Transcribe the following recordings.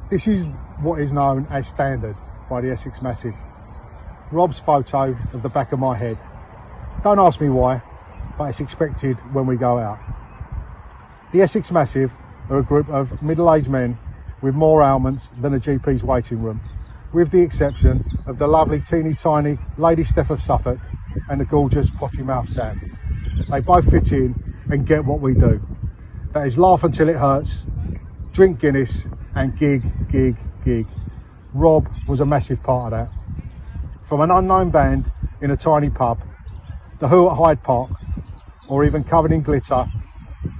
This is what is known as standard by the Essex Massive. Rob's photo of the back of my head. Don't ask me why, but it's expected when we go out. The Essex Massive are a group of middle-aged men with more ailments than a GP's waiting room, with the exception of the lovely teeny tiny Lady Steph of Suffolk and the gorgeous potty mouth Sam. They both fit in and get what we do. That is laugh until it hurts, drink Guinness and gig. Rob was a massive part of that. From an unknown band in a tiny pub, the Who at Hyde Park, or even covered in glitter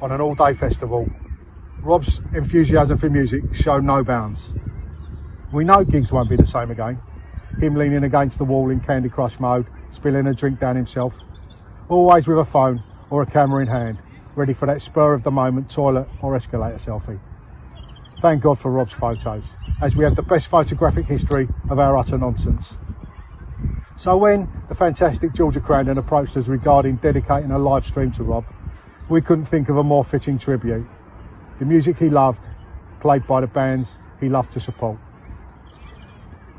on an all-day festival, Rob's enthusiasm for music showed no bounds. We know gigs won't be the same again. Him leaning against the wall in Candy Crush mode, spilling a drink down himself, always with a phone or a camera in hand, ready for that spur of the moment toilet or escalator selfie. Thank God for Rob's photos, as we have the best photographic history of our utter nonsense. So when the fantastic Georgia Crandon approached us regarding dedicating a live stream to Rob, we couldn't think of a more fitting tribute. The music he loved, played by the bands he loved to support.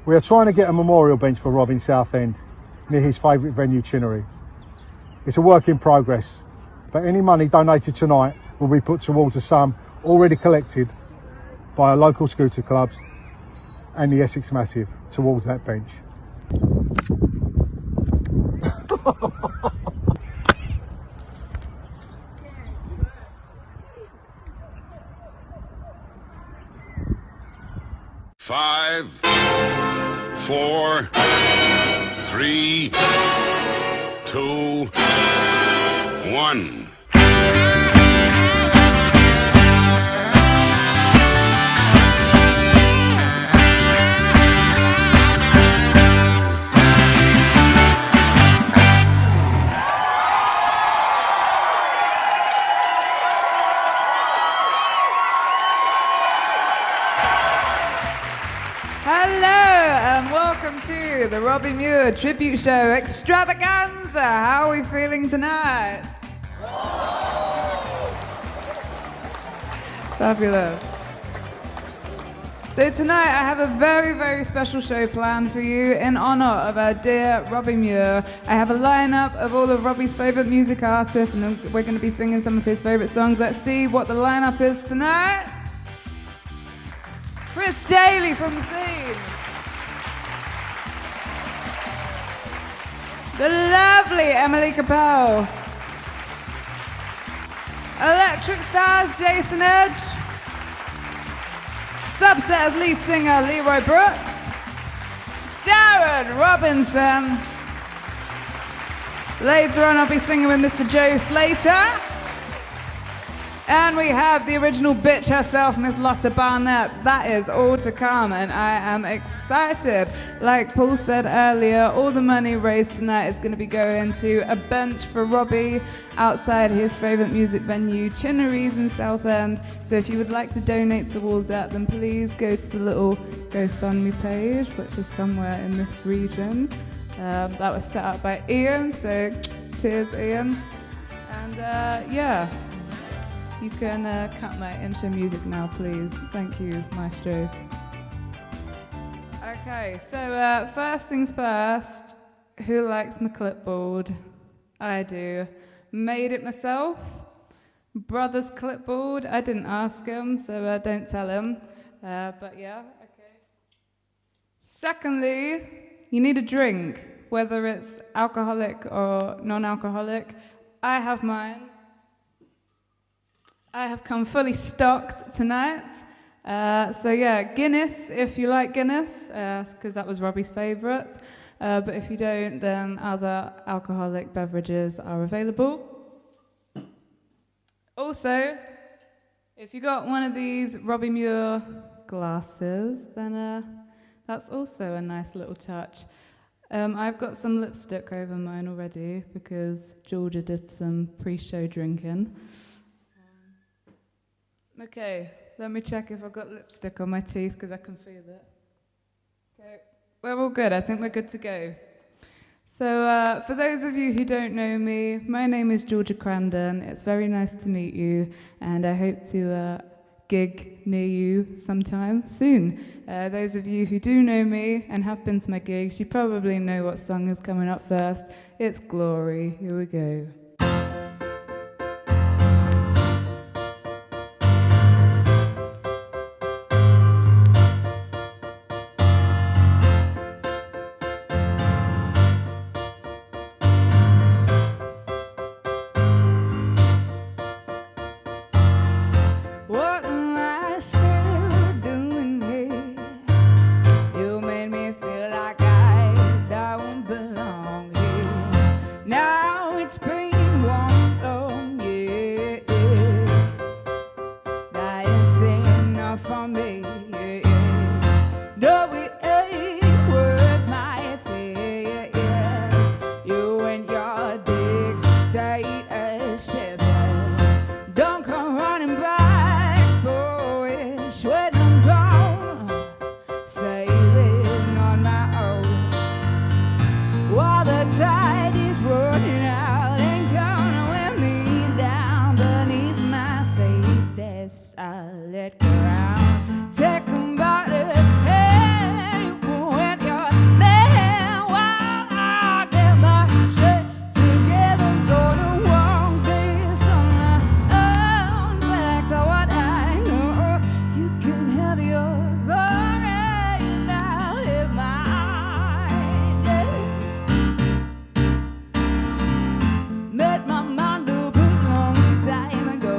We are trying to get a memorial bench for Rob in Southend, near his favourite venue, Chinnerys. It's a work in progress, but any money donated tonight will be put towards a sum already collected by our local scooter clubs and the Essex Massive towards that bench. Five, 4, 3, 2, 1. To the Robbie Muir tribute show extravaganza. How are we feeling tonight? Fabulous. So tonight I have a very, very special show planned for you in honor of our dear Robbie Muir. I have a lineup of all of Robbie's favorite music artists, and we're going to be singing some of his favorite songs. Let's see what the lineup is tonight. Daley from the Scene. The lovely Emily Capel. Electric Stars Jason Edge. Subset as lead singer Leroy Brooks. Darren Robinson. Later on I'll be singing with Mr. Joe Slater. And we have the original bitch herself, Miss Lotta Barnett. That is all to come, and I am excited. Like Paul said earlier, all the money raised tonight is going to be going to a bench for Robbie outside his favourite music venue, Chinnerys in Southend. So if you would like to donate towards that, then please go to the little GoFundMe page, which is somewhere in this region. That was set up by Ian, so cheers, Ian. And yeah. You can cut my intro music now, please. Thank you, Maestro. Okay, so first things first, who likes my clipboard? I do. Made it myself. Brother's clipboard. I didn't ask him, so don't tell him. But yeah, okay. Secondly, you need a drink, whether it's alcoholic or non-alcoholic. I have mine. I have come fully stocked tonight. So yeah, Guinness, if you like Guinness, because that was Robbie's favourite. But if you don't, then other alcoholic beverages are available. Also, if you got one of these Robbie Muir glasses, then that's also a nice little touch. I've got some lipstick over mine already because Georgia did some pre-show drinking. Okay, let me check if I've got lipstick on my teeth because I can feel it. Okay, we're all good. I think we're good to go. So for those of you who don't know me, my name is Georgia Crandon. It's very nice to meet you, and I hope to gig near you sometime soon. Those of you who do know me and have been to my gigs, you probably know what song is coming up first. It's Glory. Here we go. What am I still doing here? You made me feel like I don't belong here. Now it's been one long year that it's enough for me. No, it ain't worth my tears. You and your dictatorship. Don't come running back for wish when I'm gone, sailing on my own. While the tide is running out and gonna wear me down beneath my feet as I let ground. Take 'em by the hand when you're there while I get my shit together. Gonna walk this on my own. Back to what I know. You can have your glory and I'll have mine. Yeah. Made my mind up a long time ago.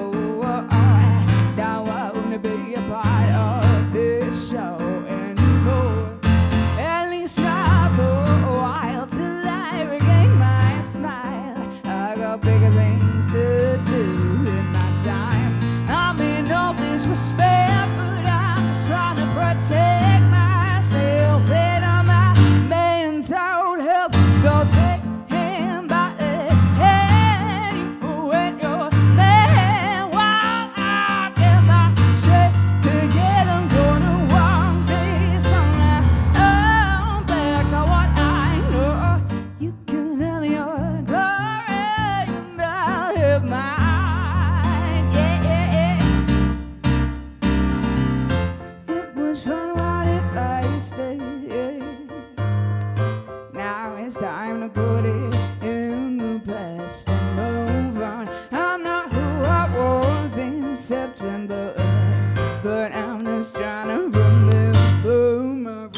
Now I wanna be a part of this show anymore. At least not for a while till I regain my smile. I got bigger things to do in my time. I mean no disrespect, but I'm just trying to protect myself and my mental health. So take him by the hand, you and your man, while I get my shit together. I'm gonna walk this on my own. Back to what I know. You can have your glory and I'll have mine. Yeah, yeah, yeah. It was fun while it lasted. Now it's time to put it in the past and move on. I'm not who I was in September, but I'm just trying to remember my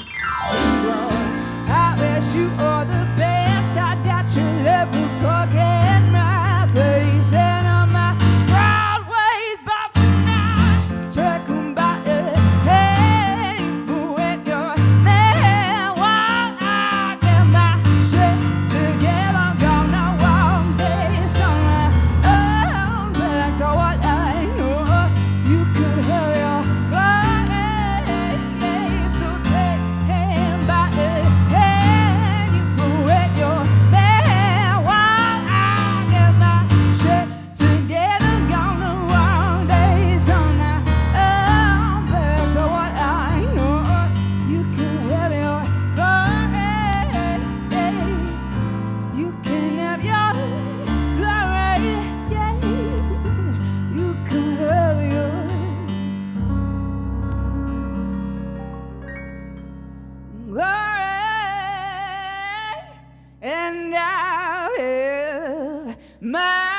syndrome. I wish you all the best. I doubt you'll ever forget my face and all my proud ways. But for now, take 'em by the hand, you and your man, while I get my shit together. I'm gonna walk this on my own. Back to what I know. You could have your glory. So take him by the hand, you and your man, while I get my shit together. Gonna walk this on my own. Back to what I know. You can have your glory. You can have your glory. Yeah. You can have your glory, and I will mine.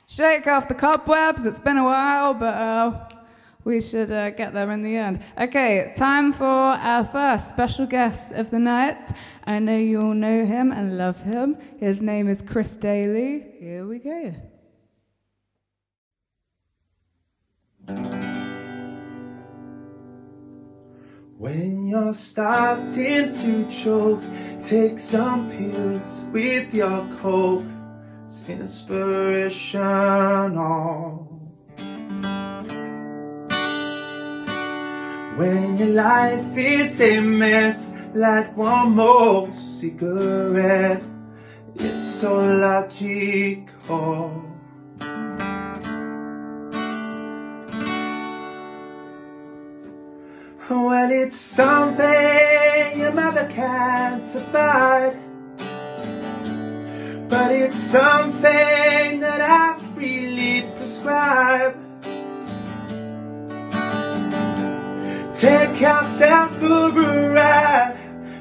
Shake off the cobwebs. It's been a while, but we should get there in the end. Okay, time for our first special guest of the night. I know you all know him and love him. His name is Chris Daley. Here we go. When you're starting to choke, take some pills with your coke. It's inspirational. When your life is a mess, light one more cigarette. It's so logical. Well, it's something your mother can't abide, but it's something that I freely prescribe. Take ourselves for a ride.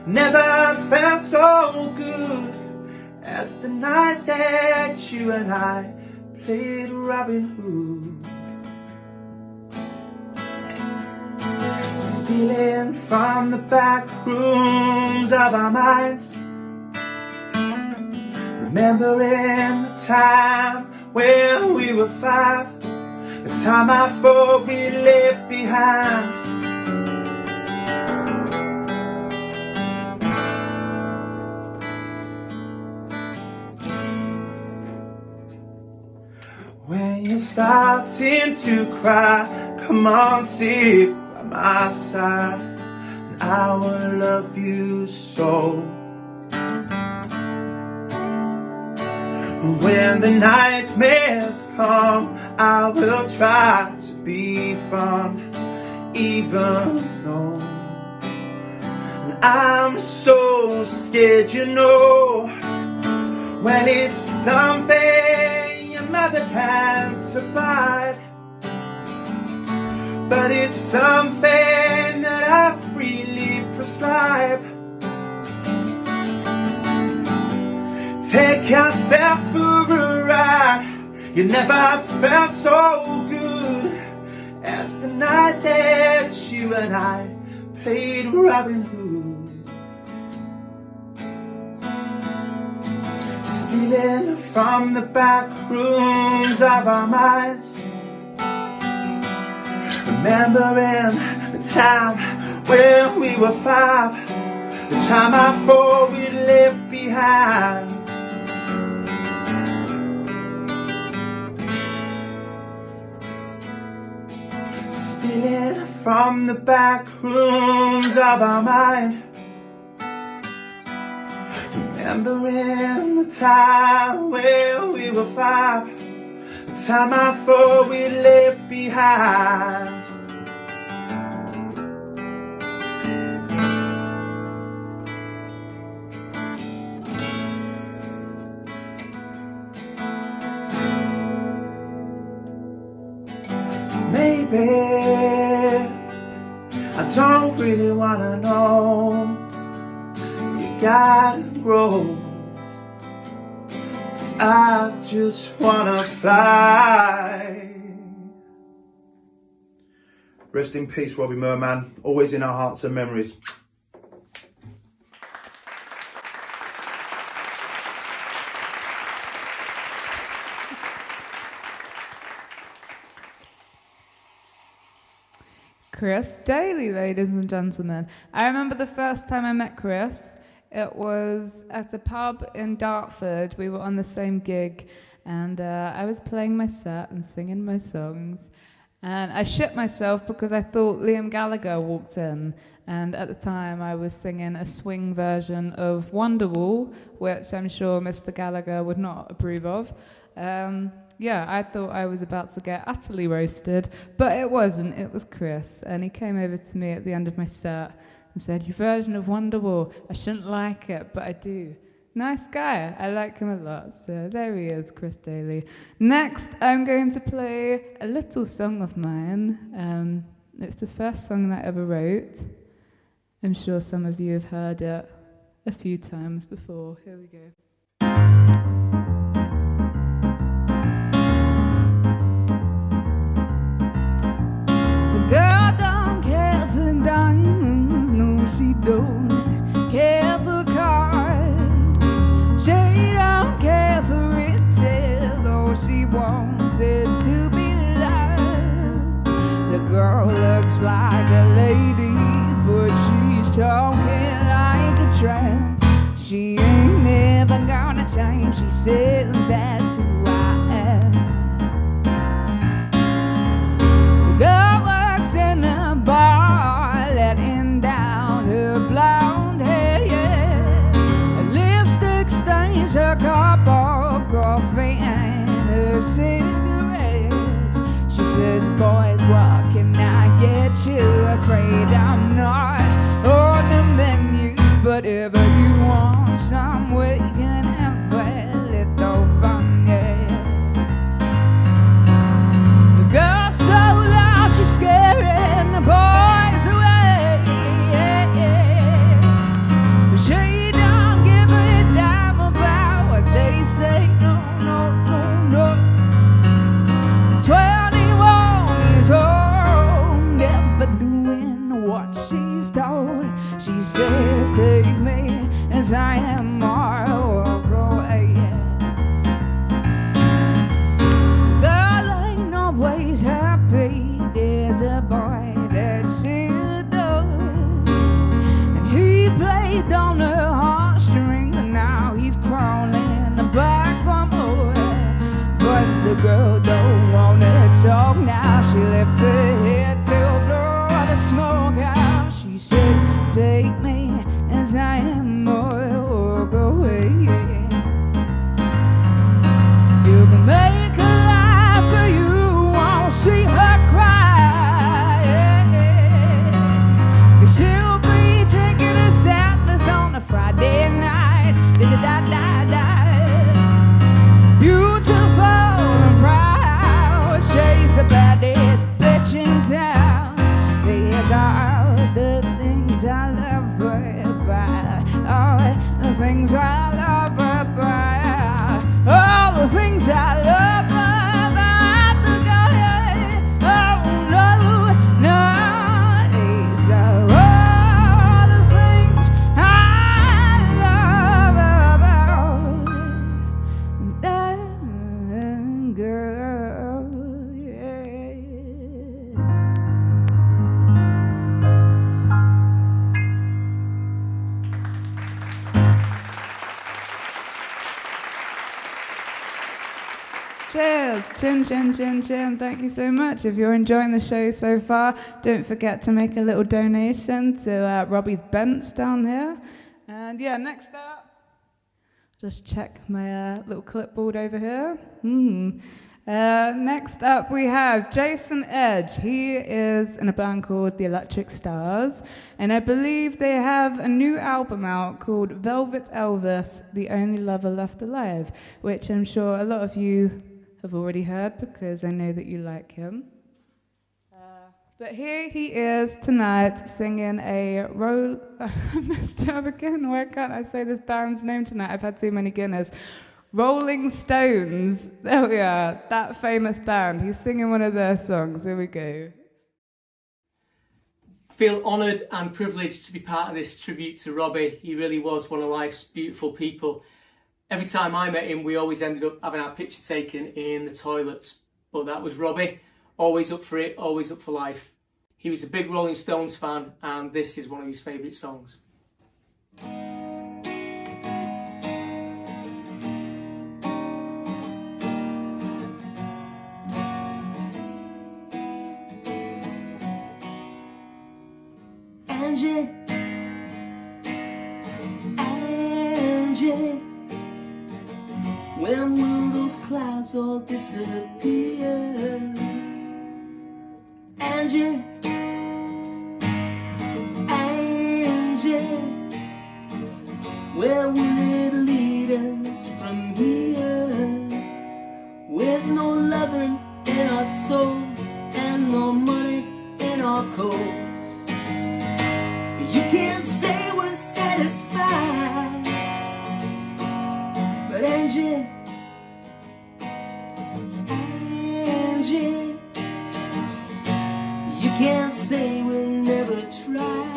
Never felt so good as the night that you and I played Robin Hood. Stealing from the back rooms of our minds, remembering the time when we were 5, the time I thought we left behind. When you're starting to cry, come on, sit by my side, and I will love you so. When the nightmares come, I will try to be fun, even though I'm so scared, you know. When it's something your mother can't abide, but it's something that I freely prescribe. Take ourselves for a ride. You never felt so good as the night that you and I played Robin Hood. Stealing from the back rooms of our minds, remembering the time when we were 5, the time I thought we left behind. Stealing from the back rooms of our mind, remembering the time when we were 5, the time I thought we left behind. Maybe I don't really wanna know. You got rose, 'cause I just wanna fly. Rest in peace, Robbie Muir, man. Always in our hearts and memories. Chris Daley, ladies and gentlemen. I remember the first time I met Chris. It was at a pub in Dartford. We were on the same gig, and I was playing my set and singing my songs. And I shit myself because I thought Liam Gallagher walked in. And at the time, I was singing a swing version of Wonderwall, which I'm sure Mr. Gallagher would not approve of. Yeah, I thought I was about to get utterly roasted, but it wasn't. It was Chris, and he came over to me at the end of my set and said, "Your version of Wonderwall, I shouldn't like it, but I do." Nice guy. I like him a lot. So there he is, Chris Daley. Next, I'm going to play a little song of mine. It's the first song that I ever wrote. I'm sure some of you have heard it a few times before. Here we go. Girl don't care for diamonds, no she don't care for cars. She don't care for riches, all she wants is to be loved. The girl looks like a lady, but she's talking like a tramp. She ain't never gonna change, she said that's who I am. The girl works in a bar, letting down her blonde hair, yeah. Her lipstick stains her cup of coffee and her cigarettes. She says, "Boys, what can I get aren't you afraid I'm not on the menu? But if you want some, we can have a little fun, yeah. The girl's so loud, she's scaring the boys away, yeah, yeah. But she don't give a damn about what they say, no, no, no, no. 21 years old, never doing what she's told. She says, take me as I am, or walk away. Girl ain't always happy. There's a boy that she adores, and he played on her heartstrings, and now he's crawling back for more. But the girl don't wanna talk now. She lifts her head to blow the smoke out. She says, take me as I am, or walk away. You can make her laugh, but you won't see her cry. 'Cause she'll be drinking her sadness on a Friday night. Da-da-da-da-da. Beautiful and proud, she's the baddest bitch in town. These are the things I love her about. Oh, the things I love her about. Oh, the things I love her about. The girl, oh no, no. These are all the things I love about that girl, yeah. Cheers! Chin, chin, chin, chin. Thank you so much. If you're enjoying the show so far, don't forget to make a little donation to Robbie's bench down here. And yeah, next up, just check my little clipboard over here. Next up, we have Jason Edge. He is in a band called The Electric Stars, and I believe they have a new album out called Velvet Elvis, The Only Lover Left Alive, which I'm sure a lot of you have already heard because I know that you like him. But here he is tonight singing a roll. I messed up again. Why can't I say this band's name tonight? I've had too many Guinness. Rolling Stones. There we are. That famous band. He's singing one of their songs. Here we go. I feel honoured and privileged to be part of this tribute to Robbie. He really was one of life's beautiful people. Every time I met him, we always ended up having our picture taken in the toilets. But that was Robbie. Always up for it, always up for life. He was a big Rolling Stones fan, and this is one of his favourite songs. Angie, Angie, when will those clouds all disappear? Angie, Angie, where will it lead us from here? With no loving in our souls and no money in our coats, you can't say we're satisfied. But Angie, Angie, you can't say we never tried.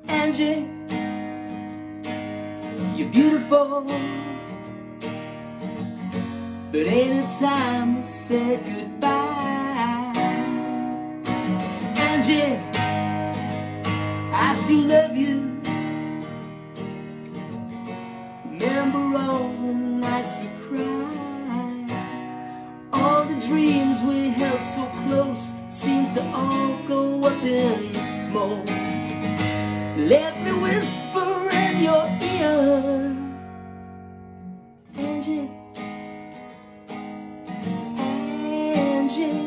Angie, you're beautiful, but ain't it time to say goodbye? Angie, I still love you. Remember all the nights we cried, all the dreams we held so close seem to all go up in smoke. Let me whisper in your ear, Angie, Angie,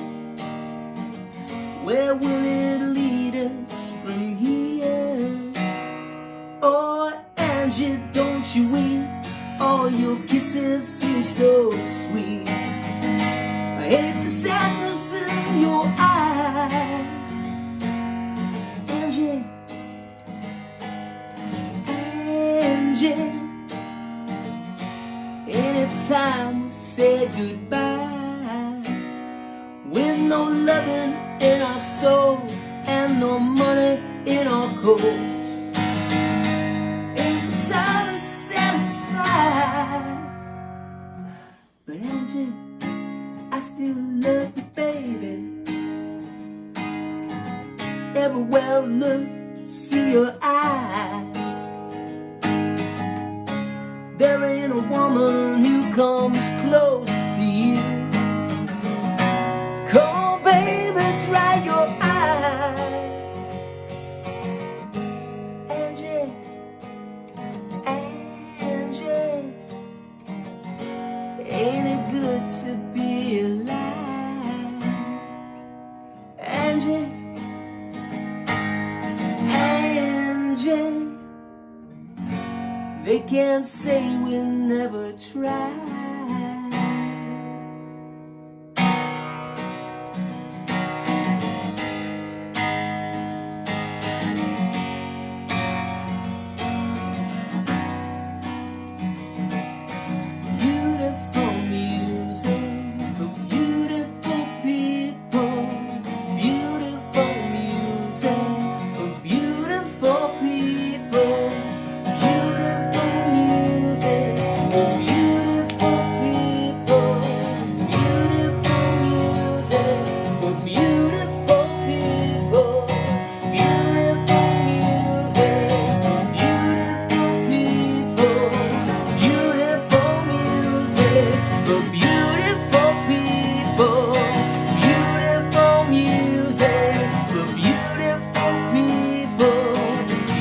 time we say goodbye, with no loving in our souls and no money in our coats. Ain't the time to satisfy, but Angie, I still love you, baby. Everywhere I look, see your eyes. There ain't a woman who comes close to you. Come on, baby, dry your eyes. Angie, Angie, ain't it good to be alive? Angie, Angie, they can't say we never tried. Beautiful music for beautiful people. Beautiful music for beautiful people. Beautiful music for beautiful people. Beautiful music for beautiful people. Beautiful music for beautiful people. Beautiful music for beautiful people. Beautiful music for beautiful people.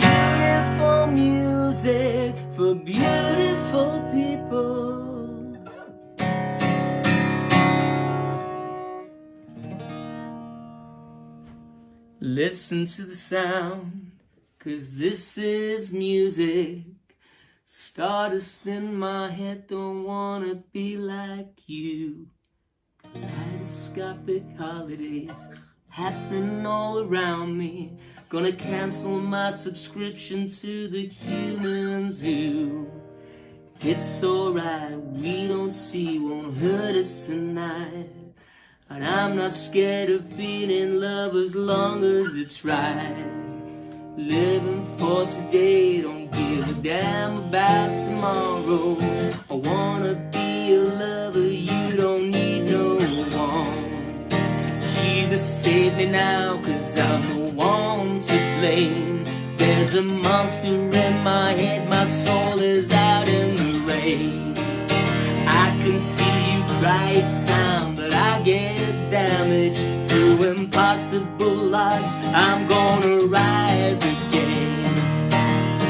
Beautiful music for beautiful people. Listen to the sound, 'cause this is music. Stardust in my head, don't wanna be like you. Kaleidoscopic holidays happening all around me. Gonna cancel my subscription to the human zoo. It's alright, we don't see, won't hurt us tonight. And I'm not scared of being in love as long as it's right. Living for today, don't give a damn about tomorrow. I wanna be a lover, you don't need no one. Jesus, save me now, 'cause I'm the one to blame. There's a monster in my head, my soul is out in the rain. I can see you cry each time, but I get damaged through impossible odds. I'm gonna rise again.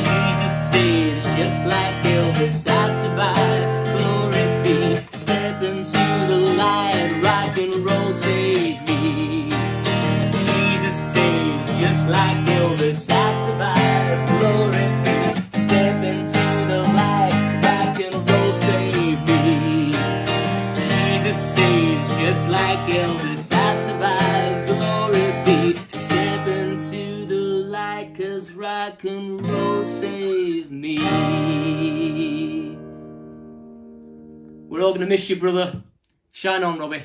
Jesus says, just like Elvis, I survived. Glory be, step into the light, rock and roll, save me. Jesus says, just like Elvis, I survived. Glory be, step into the light, rock and roll, save me. Jesus says, just like Elvis, I survived. Glory be, step into the light, 'cause rock and roll saved me. We're all gonna miss you, brother. Shine on, Robbie.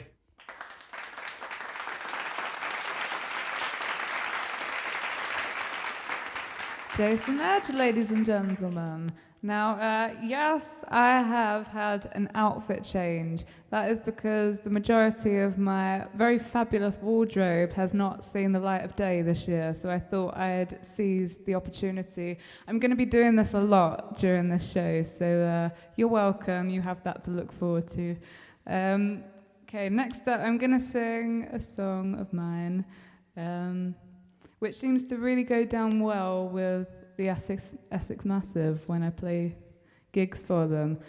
Jason Edge, ladies and gentlemen. Now, yes, I have had an outfit change. That is because the majority of my very fabulous wardrobe has not seen the light of day this year, so I thought I'd seize the opportunity. I'm going to be doing this a lot during this show, so you're welcome. You have that to look forward to. Okay, next up, I'm going to sing a song of mine, which seems to really go down well with the Essex Massive when I play gigs for them,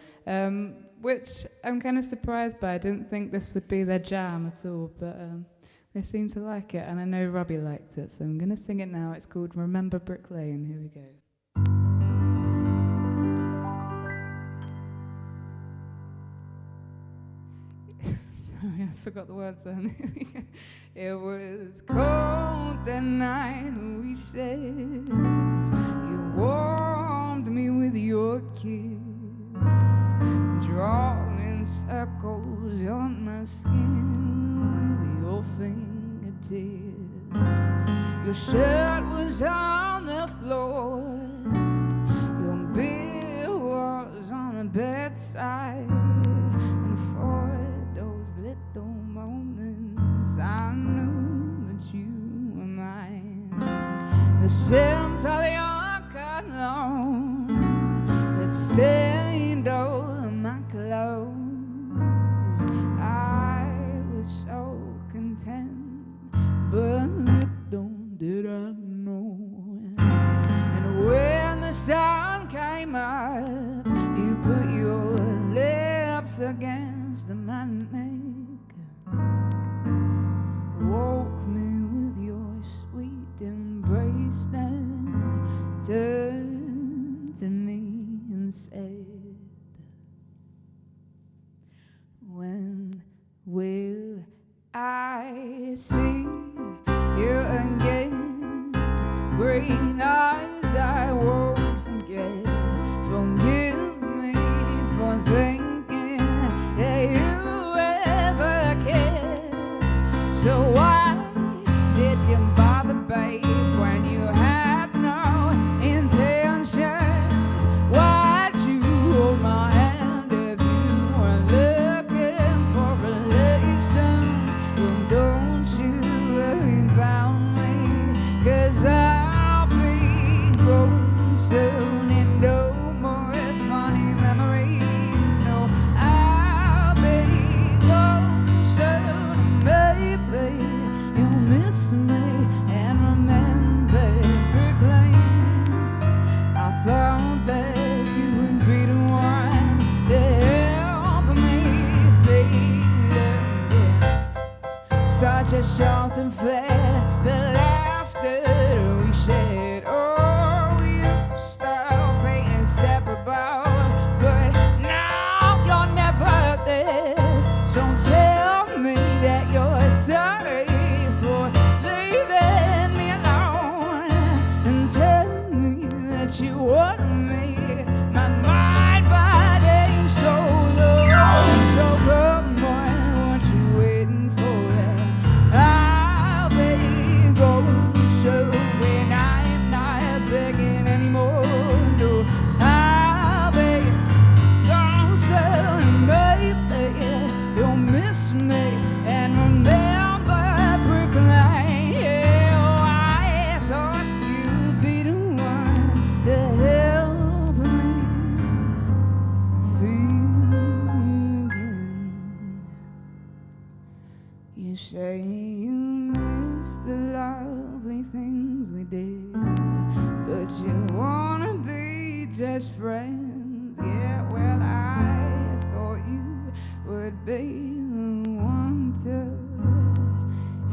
which I'm kind of surprised by. I didn't think this would be their jam at all, but they seem to like it, and I know Robbie liked it, so I'm going to sing it now. It's called Remember Brick Lane. Here we go. Sorry, I forgot the words then. It was cold that night we shared. You warmed me with your kiss, drawing circles on my skin with your fingertips. Your shirt was on the floor, your beer was on the bedside, and for those little moments I knew that you were mine. The scent of your cologne had stained all of my clothes. I was so content, but little did I know. And when the sun came up, you put your lips against my neck, woke me with your sweet embrace, then turned to me and said, when will I see you again? Green eyes I won't forget. Forgive me for thinking that you ever cared. So why did you bother, babe, when you had no intentions? Why'd you hold my hand if you were looking for relations? Well, don't you worry about me, 'cause I'll be grown soon and no more funny memories. No, I'll be grown soon, maybe you'll miss me and remember Brooklyn. I thought that you would be the one to help me feel it. Such a short affair, the laughter we shared. Oh, you stop being inseparable, but now you're never there. So tell me that you're sorry for leaving me alone, and tell me that you want me, my mind, body, and soul. So come on, what you waiting for? I'll be going so when I'm not begging anymore. No, I'll be gone soon, baby. You'll miss me and remember Brooklyn. Yeah, oh, I thought you'd be the one to help me feel again. You say you miss the lovely things we did, but you wanna be just friends. Yeah, well, I thought you would be the one to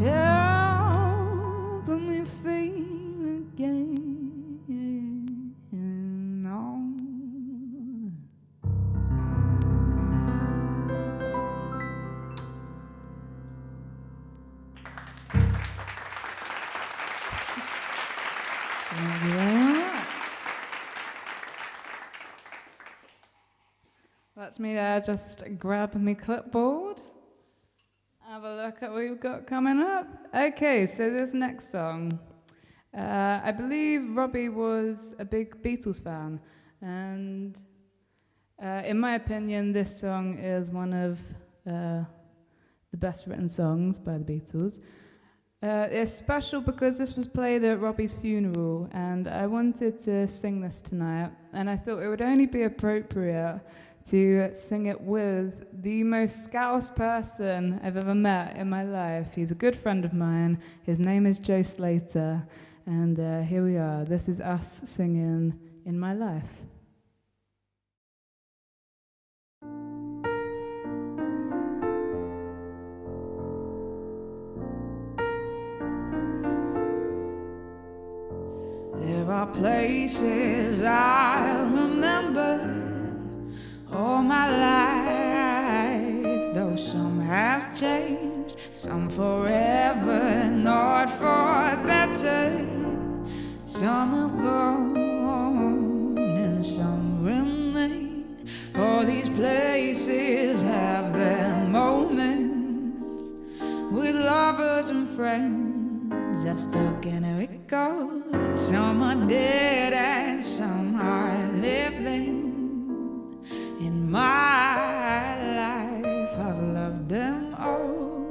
help me feel again. Oh. That's me there, just grab me clipboard. Have a look at what we've got coming up. Okay, so this next song. I believe Robbie was a big Beatles fan, and in my opinion, this song is one of the best written songs by the Beatles. It's special because this was played at Robbie's funeral, and I wanted to sing this tonight, and I thought it would only be appropriate to sing it with the most Scouse person I've ever met in my life. He's a good friend of mine. His name is Joe Slater, and here we are. This is us singing In My Life. There are places I'll remember all my life, though some have changed, some forever, not for better. Some have gone and some remain. All these places have bosom friends are stuck in a record. Some are dead and some are living. In my life, I've loved them all.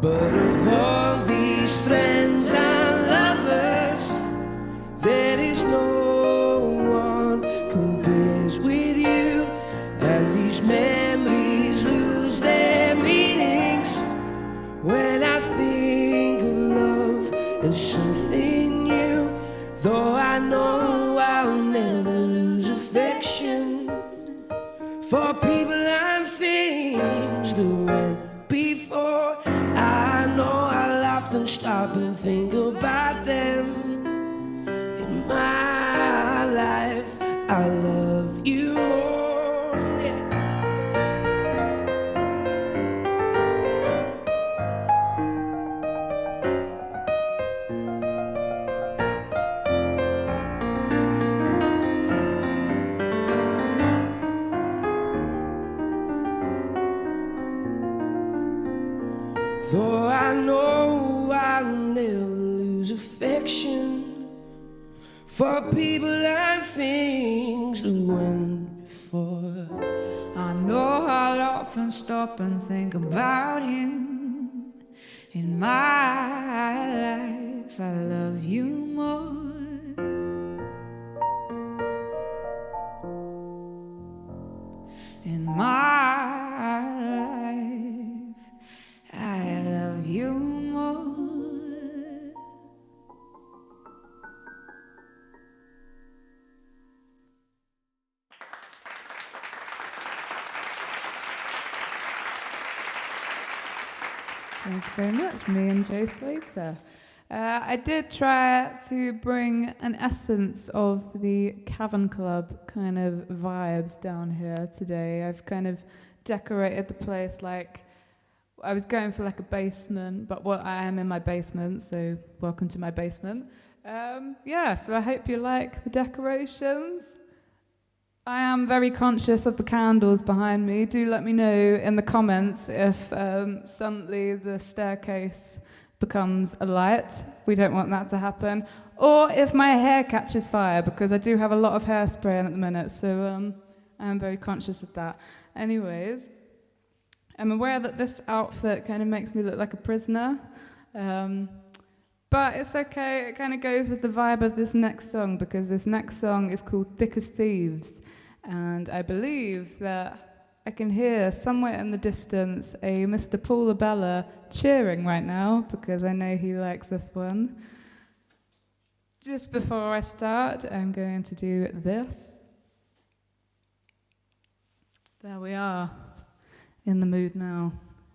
But of all these friends and lovers, there is no one compares with you. And these memories lose their meanings when I think of love and something new. Though I know I'll never lose affection for people and things that went before. I know I'll often stop and think about them. In my life, I love you more. Yeah. Though I know I'll never lose affection for people and things that went before. I know I'll often stop and think about him. In my life, I love you more. In my life, I love you more. Thank you very much, me and Joe Slater. I did try to bring an essence of the Cavern Club kind of vibes down here today. I've kind of decorated the place like I was going for like a basement, but I am in my basement, so welcome to my basement. So I hope you like the decorations. I am very conscious of the candles behind me. Do let me know in the comments if suddenly the staircase becomes a light. We don't want that to happen. Or if my hair catches fire, because I do have a lot of hairspray in at the minute, so I'm very conscious of that. Anyways, I'm aware that this outfit kind of makes me look like a prisoner, but it's okay. It kind of goes with the vibe of this next song, because this next song is called Thick as Thieves, and I believe that I can hear somewhere in the distance a Mr. Paul Abella cheering right now, because I know he likes this one. Just before I start, I'm going to do this. There we are. In the mood now.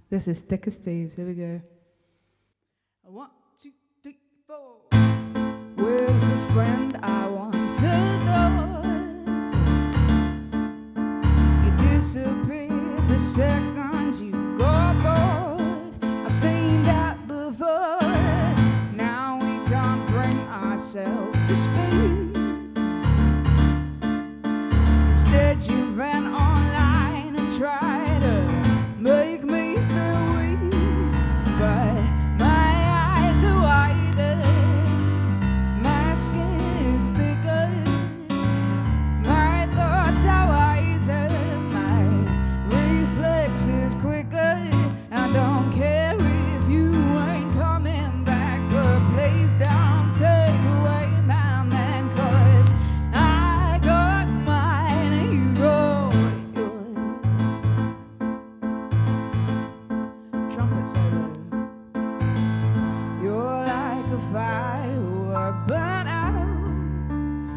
This is Thick as Thieves. Here we go. 1, 2, 3, 4. Where's the friend I once adored? You disappeared the second you got bored. I've seen that before. Now we can't bring ourselves to speak. Instead you ran online and tried to make me feel weak, but my eyes are wider, my skin is thicker, my thoughts are wiser, my reflexes quicker. I don't care if you ain't coming back, but please don't take away my man, 'cause I got mine and you got yours. Trumpet solo. You're like a firework burnt out.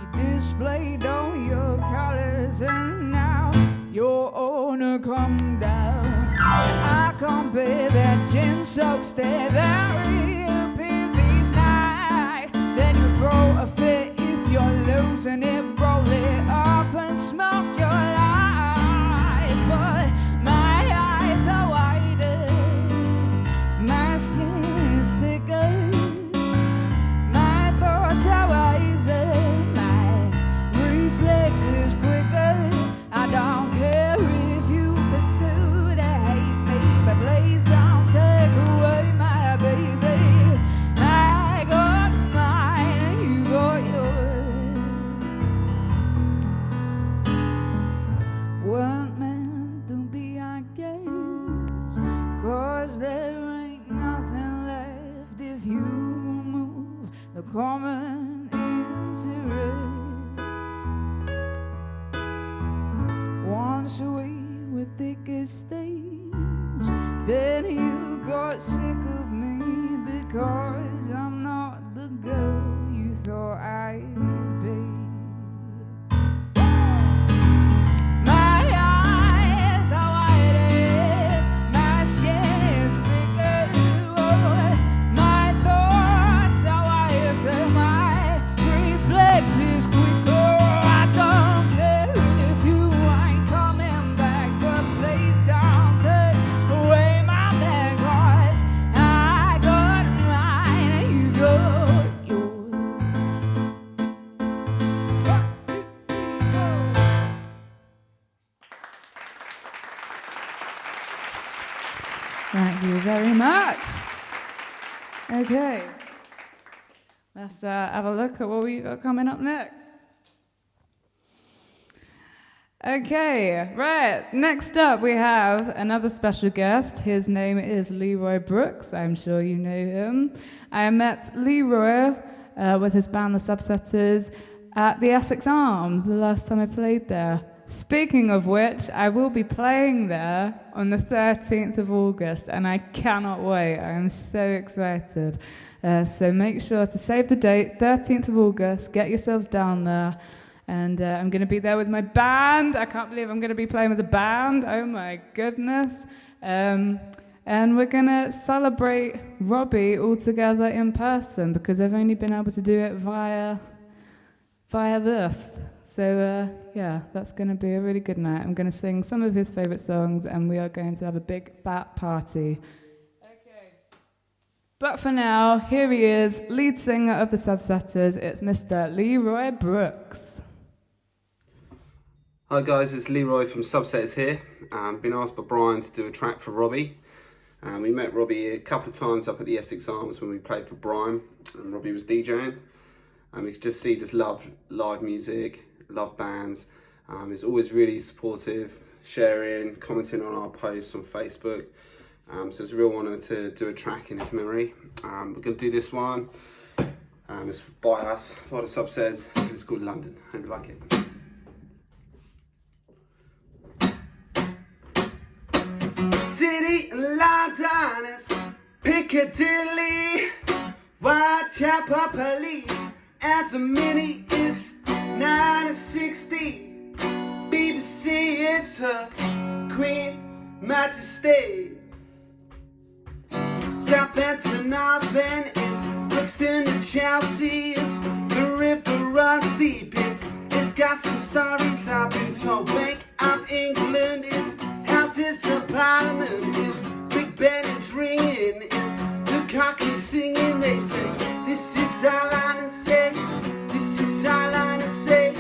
You displayed all your colors and now you're gonna come down. I can't bear that gin-soaked stare that reappears each night. Then you throw a fit if you're losing it, roll it up and smoke your lies. But my eyes are wider, my skin is thicker, my thoughts are wiser, my reflexes quicker. I don't care 'cause there ain't nothing left if you remove the common interest. Once we were thick as thieves, then you got sick of me because I'm not the girl you thought I'd be. My eyes are wider, my skin is thicker, my thoughts are wiser, my reflex is quicker. I don't care if you ain't coming back, but please don't take away my bag, 'cause I got mine and you got yours. 1, 2, 3, 4. Thank you very much. Okay, let's have a look at what we got coming up next. Okay, right. Next up, we have another special guest. His name is Leroy Brooks. I'm sure you know him. I met Leroy with his band, The Subsetters, at the Essex Arms the last time I played there. Speaking of which, I will be playing there on the 13th of August, and I cannot wait. I am so excited. So make sure to save the date, 13th of August. Get yourselves down there. And I'm going to be there with my band. I can't believe I'm going to be playing with a band. Oh, my goodness. And we're going to celebrate Robbie all together in person because I've only been able to do it via this. So, yeah, that's going to be a really good night. I'm going to sing some of his favourite songs, and we are going to have a big, fat party. Okay. But for now, here he is, lead singer of the Subsetters. It's Mr. Leroy Brooks. Hi guys, it's Leroy from Subsetters here. Been asked by Brian to do a track for Robbie. We met Robbie a couple of times up at the Essex Arms when we played for Brian, and Robbie was DJing. We could just see he just loved live music, loved bands. He's always really supportive, sharing, commenting on our posts on Facebook. So it's a real honour to do a track in his memory. We're going to do this one. It's by us, by the Subsetters. It's called London. Hope you like it. City London is Piccadilly, Whitechapel police at the Mini. It's 9:60. BBC, it's her Queen Majesty. Southend to Northend, it's Brixton to Chelsea. It's the river runs deep. It's got some stories I've been told. Bank of England is Houses of Parliament, is Big Ben is ringing, is the cocky singing. They say, this is all I can say, this is all I can say,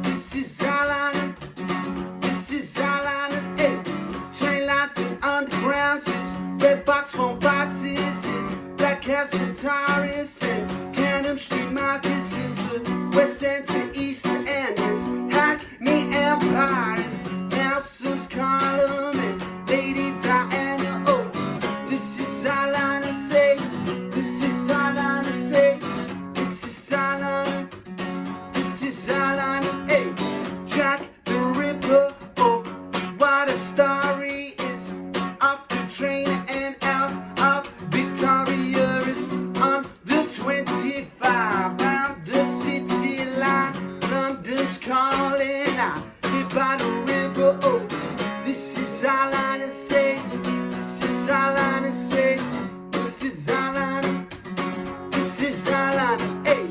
this is all I can, this is all I can, hey. Train lines and undergrounds, is red box phone boxes, is black cabs and tourists, and Canham Street markets, is the West End to East End, is Hackney Empire, is Nelson's Column and Lady Diana. Oh, this is all I can say, this is all I can say, this is all I can, this is all I can, hey. Jack the Ripper, oh, what a story is. Off the train and out of Victoria, is on the 25 round the city line. London's calling out, live by the river, oh. This is all I can say, this is all I can say, this is all I can, this is all I can, hey.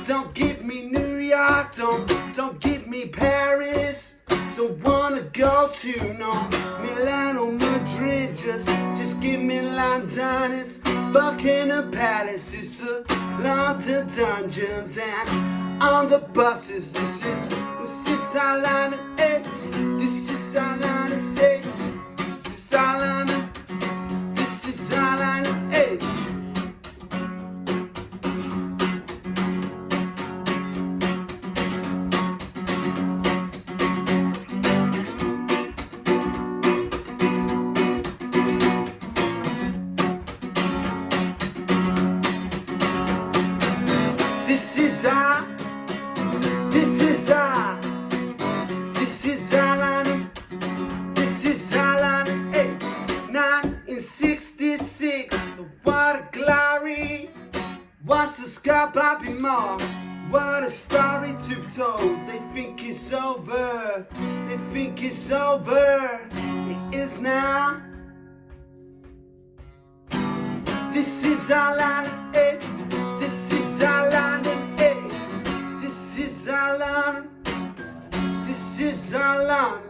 Don't give me New York, don't give me Paris. Don't wanna go to no Milan or Madrid, just give me London. It's Buckingham Palace, it's a London dungeons, and on the buses, this is all I can, hey. This is all I can say, this is all I can, this is all I can, hey. This is our land. This is our land. Hey, 1966. What a glory. What's the sky, Bobby Moore? What a story to be told. They think it's over. They think it's over. It is now. This is our land. Hey. This is our land. Hey. This is our land. This is our land.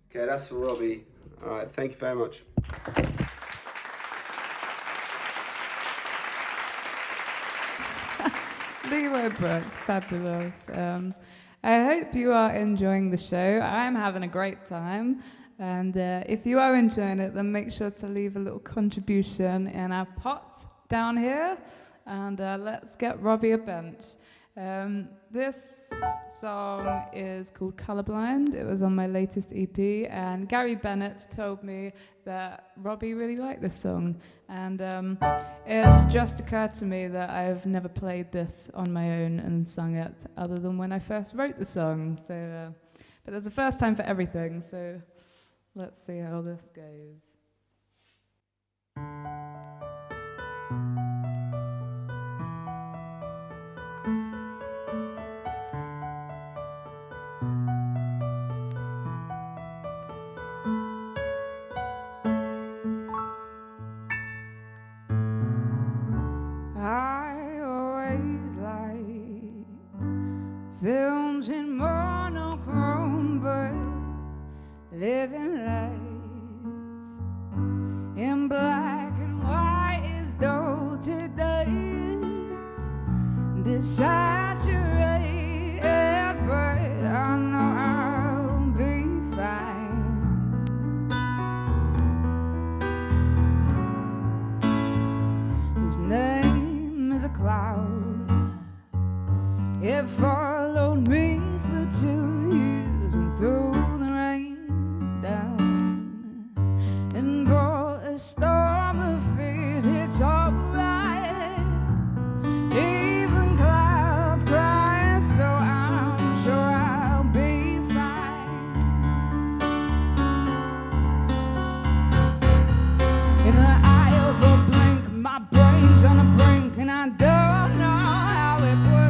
Okay, that's for Robbie. All right, thank you very much. Leroy Brooks, fabulous. I hope you are enjoying the show. I'm having a great time. And if you are enjoying it, then make sure to leave a little contribution in our pot down here. And let's get Robbie a bench. This song is called Colorblind. It was on my latest EP, and Gary Bennett told me that Robbie really liked this song, and it's just occurred to me that I've never played this on my own and sung it other than when I first wrote the song. So, but there's a first time for everything, so let's see how this goes. Films in monochrome, but living life in black and white is dull to days. Desaturated, but I know I'll be fine. His name is a cloud. It followed me for 2 years and threw the rain down and brought a storm of fears. It's alright, even clouds cry, so I'm sure I'll be fine. In the eye of a blink, my brain's on a brink, and I don't know how it works.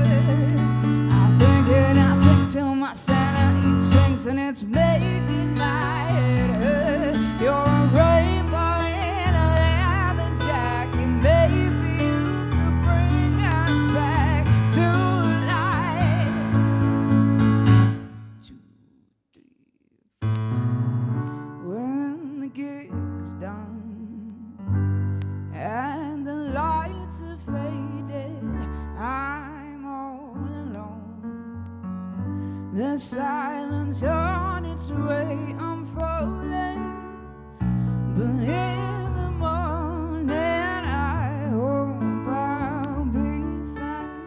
Till my sanity sinks and it's making my head hurt. You're a rainbow in a leather jacket. Maybe you could bring us back to life. 2, 3, 4. When the gig's done and the lights are faded, I'm all alone. The silence on its way unfolding, but in the morning I hope I'll be fine.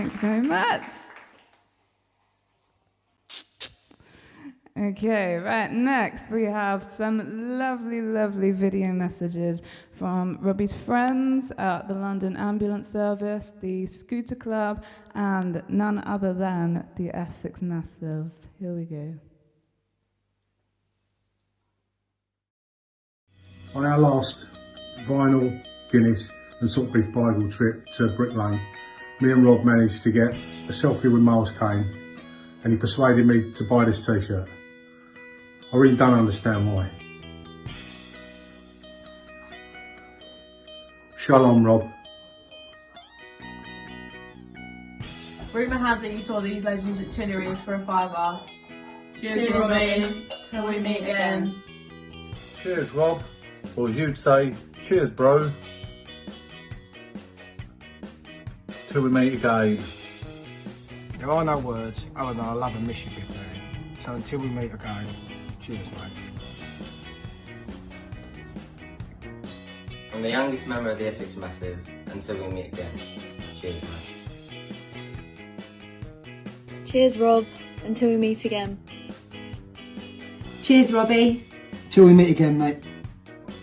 Thank you very much. Okay, right, next we have some lovely, lovely video messages from Robbie's friends at the London Ambulance Service, the Scooter Club, and none other than the Essex Massive. Here we go. On our last vinyl, Guinness and salt beef Bible trip to Brick Lane, me and Rob managed to get a selfie with Miles Kane, and he persuaded me to buy this t-shirt. I really don't understand why. Shalom, Rob. Rumour has it you saw these legends at Chinnerys for a £5. Cheers, Robbie. Till we meet again. Cheers, Rob. Or you'd say, cheers, bro. Till we meet again. There are no words other than I love and miss you, Big Man. So until we meet again, cheers, mate. From the youngest member of the Essex Massive, until we meet again, cheers, mate. Cheers, Rob. Until we meet again. Cheers, Robbie. Till we meet again, mate.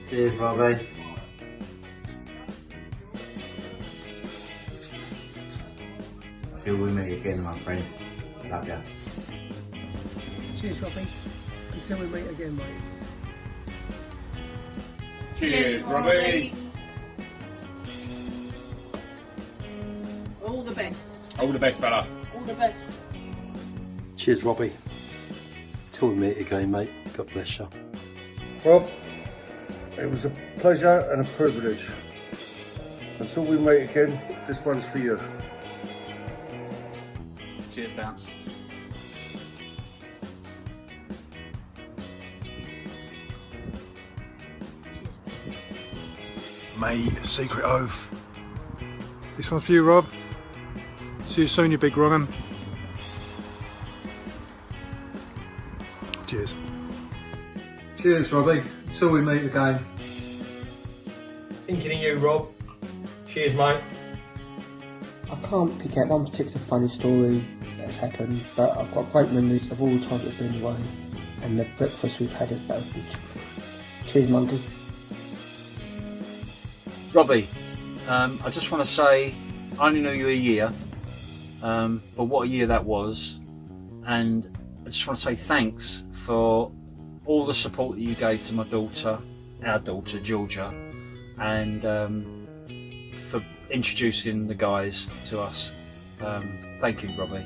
Cheers, Robbie. Till we meet again, my friend. Love ya. Cheers, Robbie. Until we meet again, mate. Cheers, Robbie. All the best. All the best, fella. All the best. Cheers, Robbie. Till we meet again, mate. God bless you. Rob, it was a pleasure and a privilege. Until we meet again, this one's for you. Cheers, Bounce. Mate, secret oath. This one's for you, Rob. See you soon, you big wrong'un. Cheers. Cheers, Robbie. Until we meet again. Thinking of you, Rob. Cheers, mate. I can't pick out one particular funny story that's happened, but I've got great memories of all the times we've been away and the breakfast we've had at Southend. Cheers, Monkey. Robbie, I just want to say, I only knew you a year, but what a year that was. And I just want to say thanks for all the support that you gave to my daughter, our daughter, Georgia, and for introducing the guys to us. Thank you, Robbie.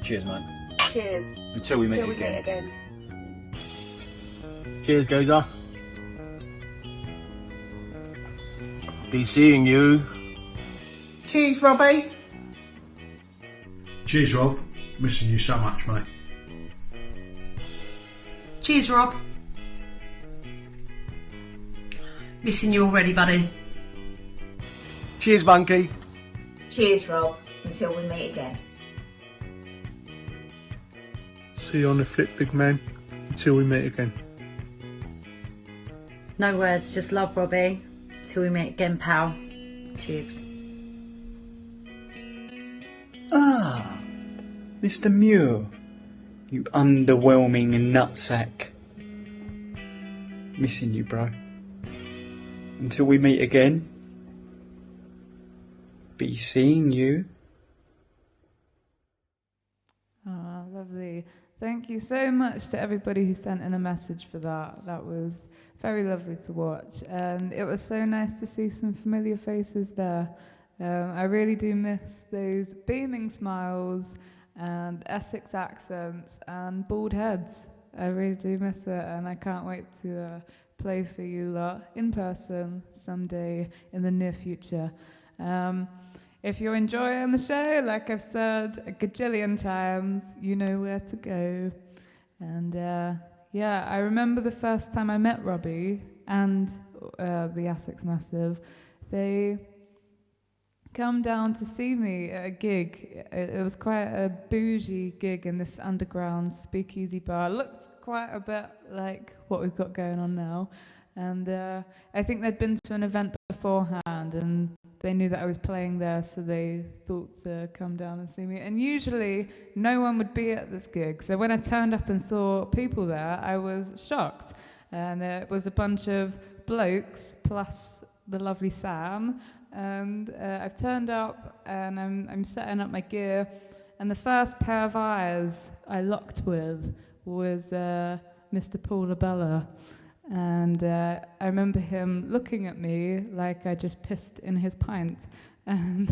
Cheers, mate. Cheers. Until we meet again. Cheers, Gozer. Be seeing you. Cheers, Robbie. Cheers, Rob. Missing you so much, mate. Cheers, Rob. Missing you already, buddy. Cheers, Bunky. Cheers, Rob. Until we meet again. See you on the flip, big man. Until we meet again. No words, just love, Robbie. Till we meet again, pal. Cheers. Ah, Mr. Muir, you underwhelming nutsack. Missing you, bro. Until we meet again. Be seeing you. Oh, lovely. Thank you so much to everybody who sent in a message for that. That was very lovely to watch. And it was so nice to see some familiar faces there. I really do miss those beaming smiles and Essex accents and bald heads. I really do miss it, and I can't wait to play for you lot in person someday in the near future. If you're enjoying the show, like I've said a gajillion times, you know where to go. And yeah, I remember the first time I met Robbie and the Essex Massive. They come down to see me at a gig. It was quite a bougie gig in this underground speakeasy bar. It looked quite a bit like what we've got going on now. And I think they'd been to an event beforehand, and they knew that I was playing there, so they thought to come down and see me. And usually, no one would be at this gig. So when I turned up and saw people there, I was shocked. And it was a bunch of blokes plus the lovely Sam. And I've turned up, and I'm setting up my gear. And the first pair of eyes I locked with was Mr. Paul Labella. And I remember him looking at me like I just pissed in his pint. And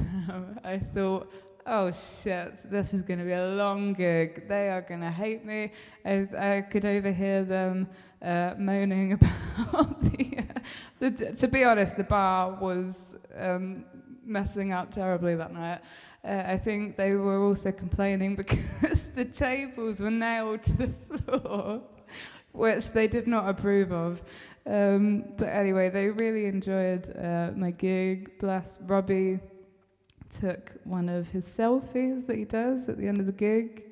I thought, oh shit, this is going to be a long gig. They are going to hate me. I could overhear them moaning about to be honest, the bar was messing up terribly that night. I think they were also complaining because the tables were nailed to the floor, which they did not approve of. But anyway, they really enjoyed my gig. Bless Robbie took one of his selfies that he does at the end of the gig.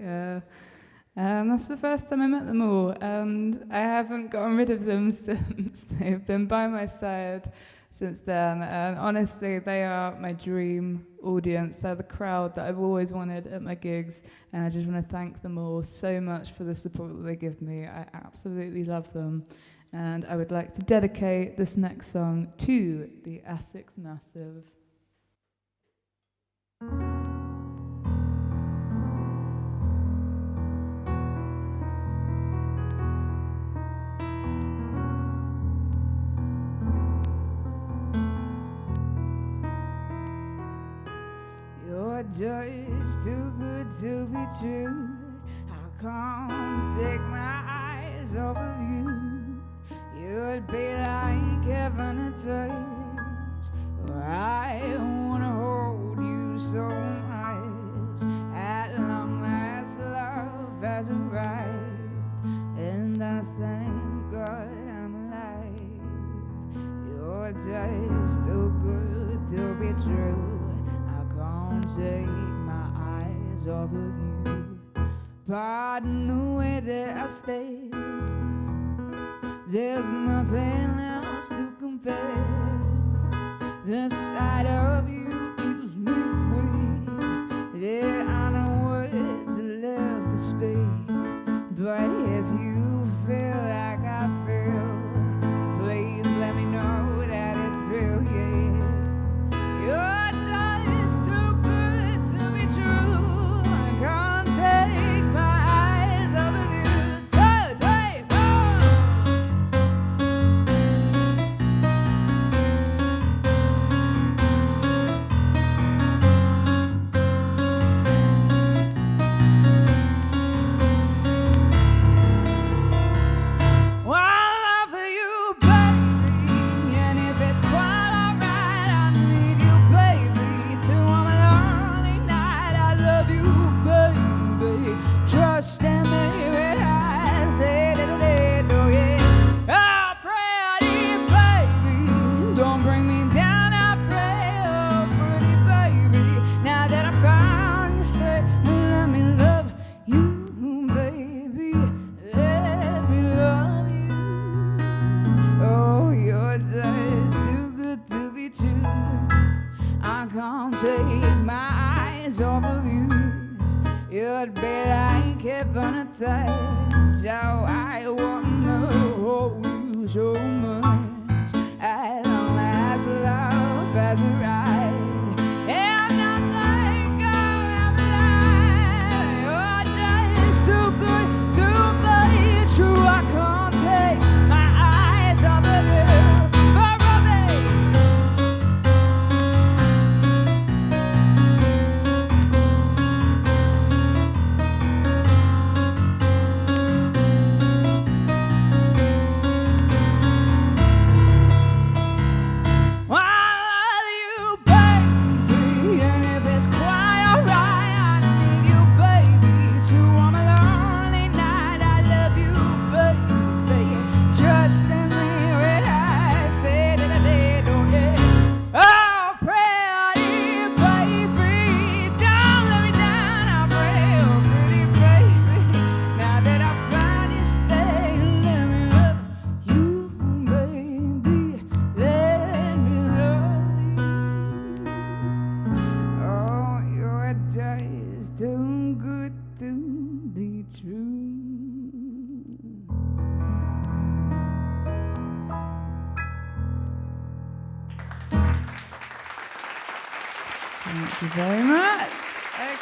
And that's the first time I met them all. And I haven't gotten rid of them since. They've been by my side since then. And honestly, they are my dream audience. They're the crowd that I've always wanted at my gigs. And I just want to thank them all so much for the support that they give me. I absolutely love them. And I would like to dedicate this next song to the Essex Massive. You're just too good to be true. I can't take my eyes off of you. You'd be like heaven to touch. I wanna hold you so much. At long last, love has arrived, and I thank God I'm alive. You're just too good to be true. Can't take my eyes off of you. Pardon the way that I stay. There's nothing else to compare. The sight of you gives me away. There are no words left to speak. But if you feel like I feel, please let me know that it's real, yeah. You're just too good to be true. I can't take my eyes off of you. 2, 3, 4. Well, I love you, baby, and if it's quite alright, I need you, baby, to on a lonely night. I love you, baby. Trust in me, I say that, oh yeah. Oh, pretty baby, don't bring me down. I pray, oh, pretty baby. Now that I found you, stay and let me love you, baby. Let me love you. Oh, you're just too good to be true. I can't take my eyes off of you. You'd be like heaven to touch. How I wanna hold you so much. At long last, love has arrived, and I thank God I'm alive. You're just too good to be true. I can't take my eyes off of you. For Robbie. Thank you very much. Okay.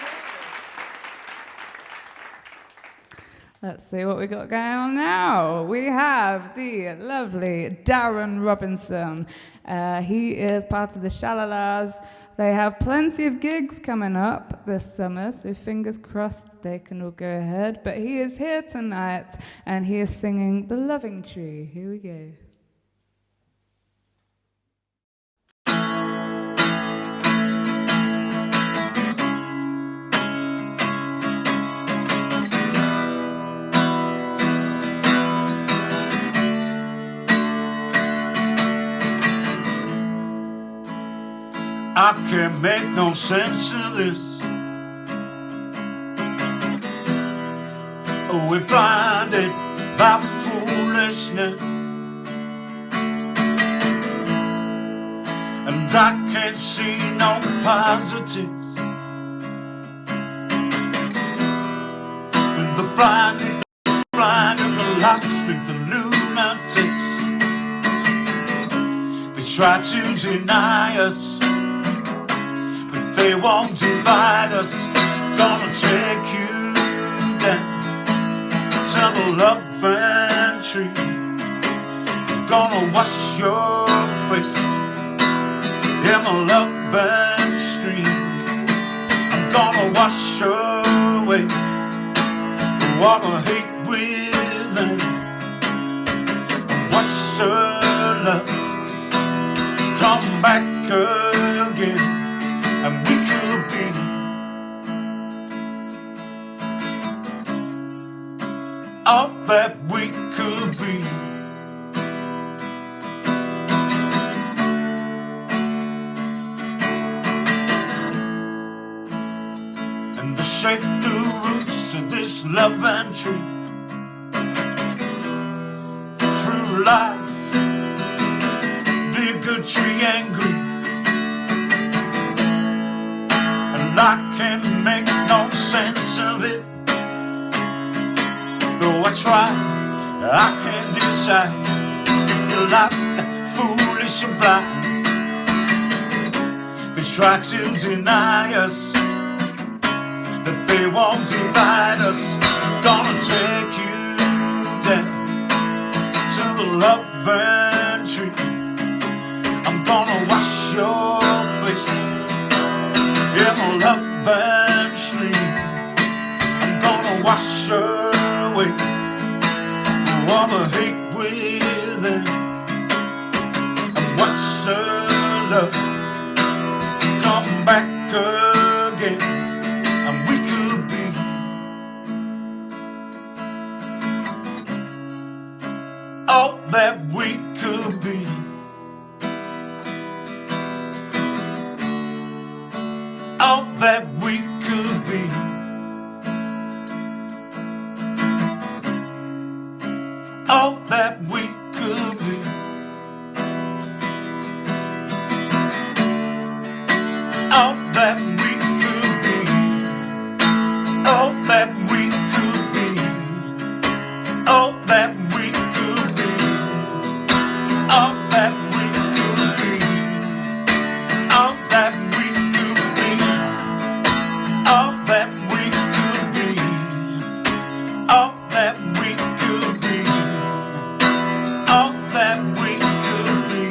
Let's see what we got going on now. We have the lovely Darren Robinson. He is part of the Shalalas. They have plenty of gigs coming up this summer, so fingers crossed they can all go ahead. But he is here tonight, and he is singing The Loving Tree. Here we go. I can't make no sense of this. Oh, we're blinded by foolishness, and I can't see no positives. When the blind and the lost with the lunatics, they try to deny us, they won't divide us. Gonna take you down to the loving tree. Gonna wash your face in the loving stream. I'm gonna wash away all the hate within. Wash your love, come back again. And we could be all that we could be. And to shake the roots of this loving tree through lies, bigotry and greed. I can't make no sense of it. Though I try, I can't decide if you're lost, foolish or blind. They try to deny us, that they won't divide us. Gonna take you down to the loving tree. I'm gonna wash your face in the loving stream. I'm gonna wash away all the hate within, and wash her love, come back again. And we could be all that we could be. All that we could be. All that we could be. All that we could be. All that we could be. All that we could be. All that we could be. All that we could be. All that we could be. All that we could be. All that we could be.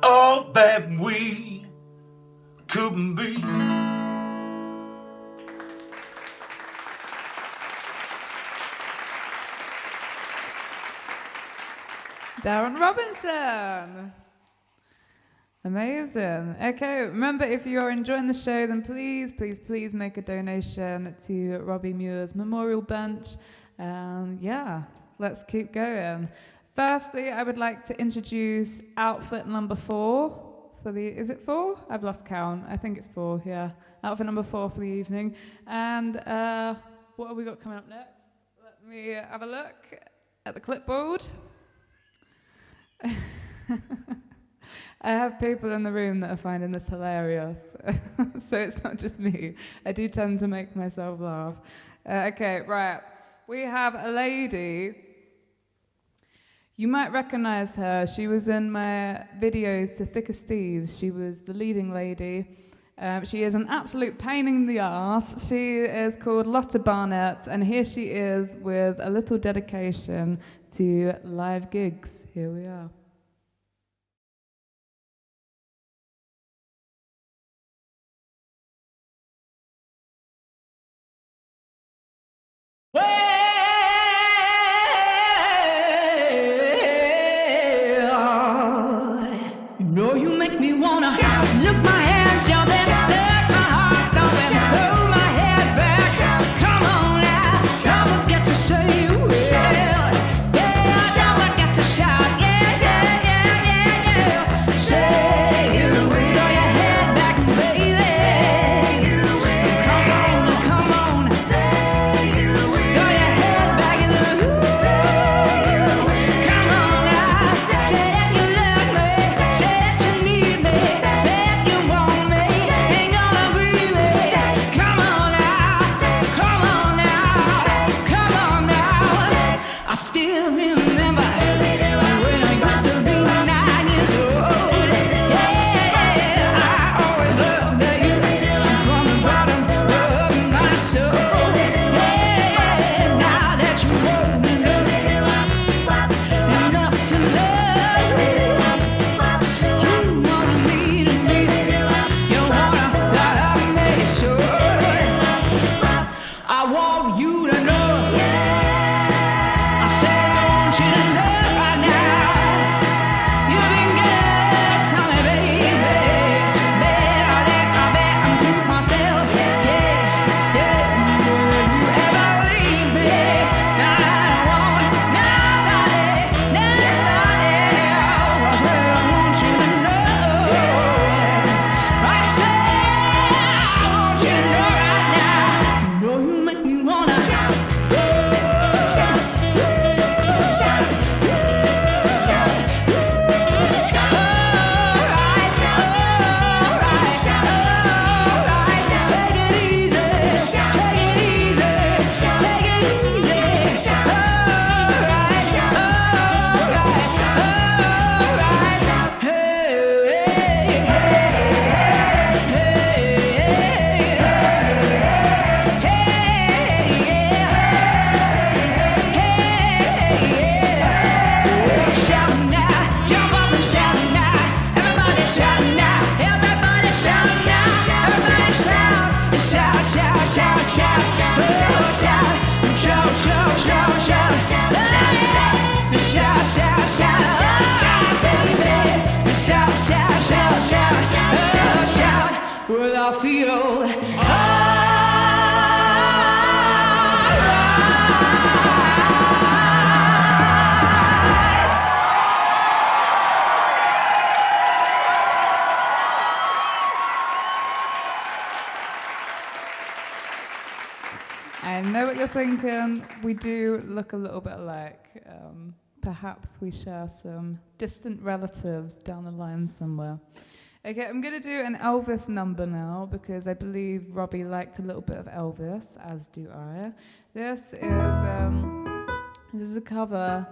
All that we couldn't be. Darren Robinson. Amazing. Okay, remember, if you're enjoying the show, then please, please, please make a donation to Robbie Muir's memorial bench. Yeah, let's keep going. Firstly, I would like to introduce outfit number 4 for the, is it 4? I've lost count. I think it's 4, yeah. Outfit number 4 for the evening. And what have we got coming up next? Let me have a look at the clipboard. I have people in the room that are finding this hilarious, so it's not just me. I do tend to make myself laugh. Okay, right. We have a lady. You might recognize her. She was in my video to Thick as Thieves. She was the leading lady. She is an absolute pain in the arse. She is called Lotta Barnett, and here she is with a little dedication to live gigs. Here we are. No, you make me wanna look my hands jumping, let my heart stomping, throw my head back. Come on now, don't forget to say you will. Yeah, don't forget to shout. Yeah, yeah, yeah, yeah, yeah. Say you will. Throw your head back, baby. Come on, come on. Say you will. Throw your head back in the room. Come on now, say that you love me. Say that you need me. Say that you want me. Ain't gonna breathe me. Come on now, come on now, come on now. I still remember when I used to be 9 years old. Yeah, I always loved you from the bottom of my soul. Yeah, now that you hold me enough to love, you want me to be, you wanna love me so. I want you to know. I said I want you to know right now. You've been good to me, baby. Better than I bet I'm to myself. Yeah, yeah. Will you ever leave me? I don't want nobody else. Well, I want you to know. I said I want you to know right now. You know you make me wanna. Shout now, jump up and shout now. Everybody shout now. Everybody shout now. Everybody shout, shout, shout, shout, shout. Oh, shout, shout, shout, shout, shout. Shout, shout, shout, baby. Shout, shout, shout, shout. Oh, shout, well, I feel. I know what you're thinking. We do look a little bit alike. Perhaps we share some distant relatives down the line somewhere. Okay, I'm going to do an Elvis number now because I believe Robbie liked a little bit of Elvis, as do I. This is a cover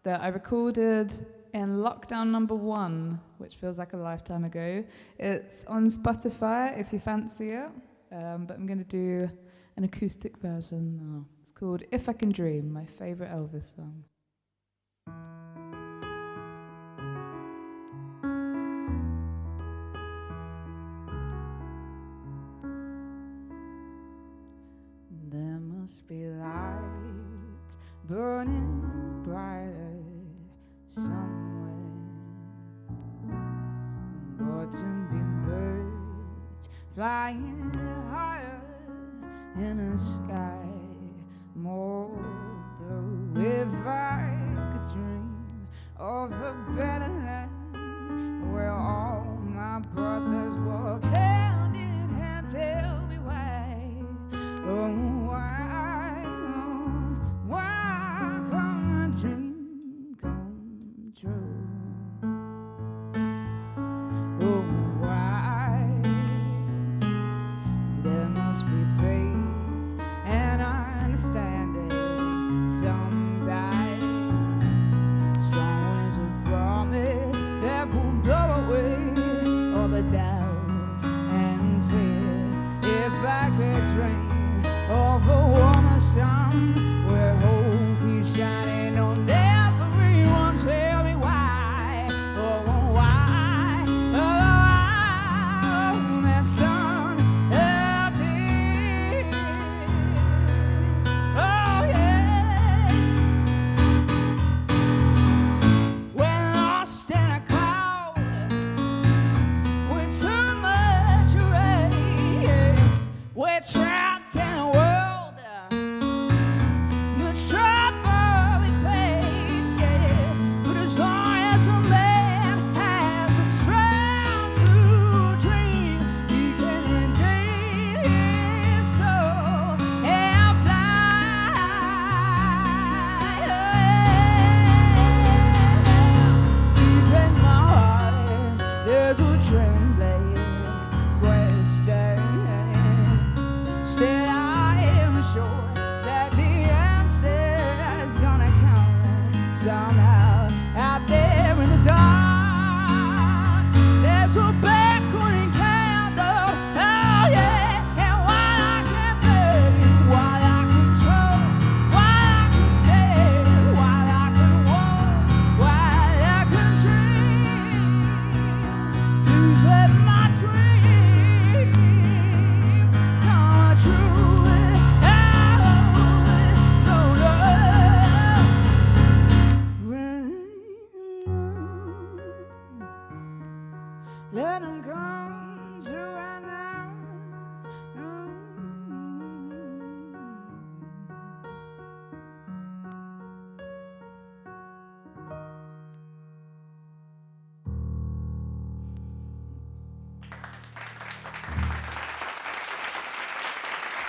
that I recorded in lockdown number 1, which feels like a lifetime ago. It's on Spotify if you fancy it, but I'm going to do an acoustic version now. It's called If I Can Dream, my favorite Elvis song. There must be lights burning brighter somewhere. Autumn birds flying higher in a sky more blue. If I could dream of a better land where all my brothers walk hand in hand, tell me why, oh why can't my dream come true? Oh, why? There must be praise and understanding. Some die strong.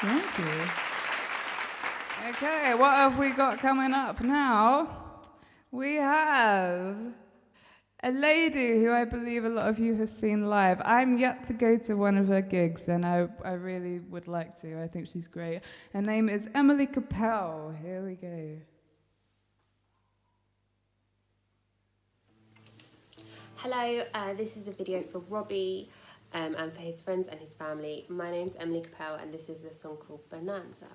Thank you. Okay, what have we got coming up now? We have a lady who I believe a lot of you have seen live. I'm yet to go to one of her gigs, and I really would like to. I think she's great. Her name is Emily Capel. Here we go. Hello, this is a video for Robbie and for his friends and his family. My name's Emily Capel, and this is a song called Bonanza.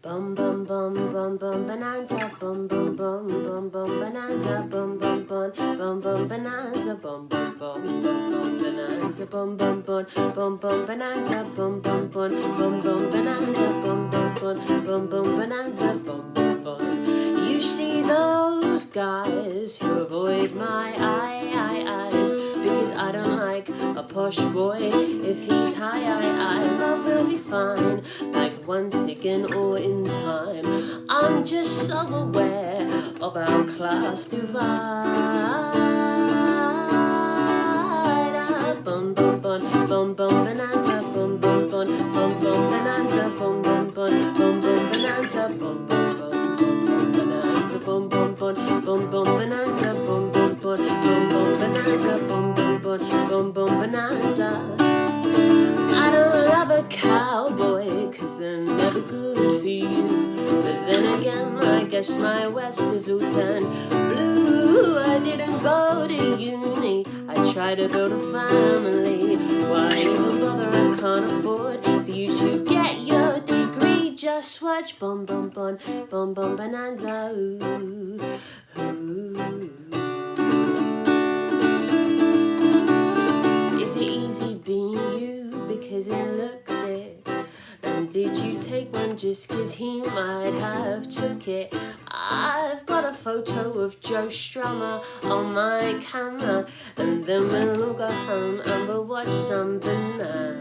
Bum bum bum bum bum bonanza, bum bum bum bum bum bonanza, bum bum bum bum bum bonanza, bum bum bum bum bonanza, bum bum bum bum bum bonanza, bum bum bum bum bum bonanza, bum bum bum bum bum bonanza, bum bum bum. You see those guys who avoid my eyes because I don't like a posh boy. If he's high, love will be fine. Like once again or in time. I'm just so aware of our class divide. Bum bum bum bum bum bonanza, bum bum bum bum bum bonanza, bum bum bum bum bum bonanza, bum bum bum bonanza, bum bum bum bum bum bonanza, bum bum bum bum bonanza, bum bum bum bum bonanza. I don't love a cowboy, 'cause they're never good for you. But then again, I guess my West is all turned blue. I didn't go to uni, I tried to build a family. Why even bother? I can't afford for you to get your degree. Just watch Bum Bum Bum Bum Bum Bonanza. Ooh, ooh. Is it easy being you? Because it looks it. And did you take one just 'cause he might have took it? I've got a photo of Joe Strummer on my camera, and then we'll all go home and we'll watch some Bonanza.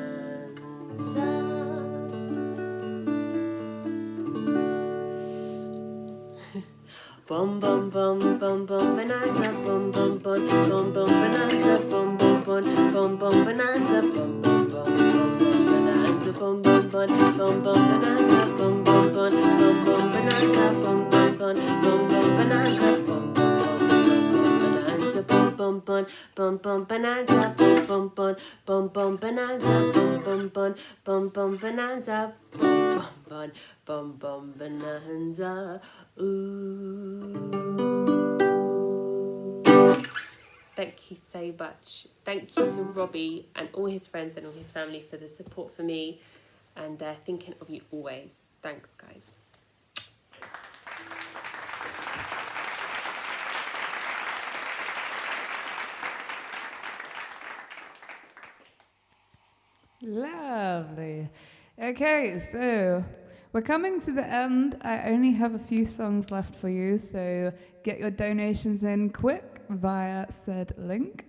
Bum bum bum bum bum bonanza, bum bum bum bum bum bonanza, bum bum bum bum bum bonanza, bum bum bum bum bonanza, bum bum bum bum bum bonanza, bum bum bum bum bum bonanza, bum bum bum bum bum bonanza, bum bum bum bum bonanza, bum bum bum bum bum bonanza, bum bum bum bum bum bonanza, bum bum bum bum bonanza. Ooh. Thank you so much. Thank you to Robbie and all his friends and all his family for the support for me, and thinking of you always. Thanks, guys. Lovely. Okay, so we're coming to the end. I only have a few songs left for you, so get your donations in quick via said link.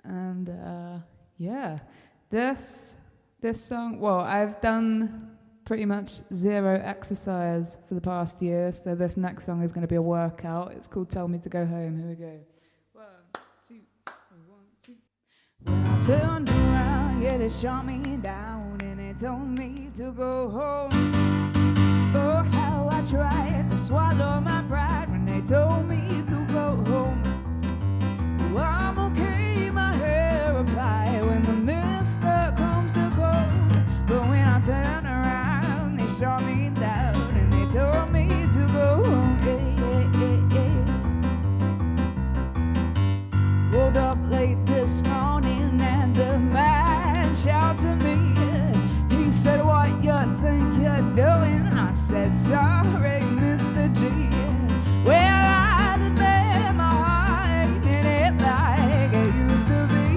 And yeah, this song, well, I've done pretty much zero exercise for the past year, so this next song is going to be a workout. It's called Tell Me to Go Home. Here we go. 1, 2, 1, 2. When I turned around, yeah, they shot me down and they told me to go home. Oh, how I tried to swallow my pride when they told me to go home. Oh, I'm okay, my hair replied when the mister comes to cold. But when I turned around, they shot me down and they told me to go home. Woke up late this morning and the man shouted to me. He said, what you think you're doing? I said, sorry, Mr. G. Well, I admit my heart ain't it like it used to be.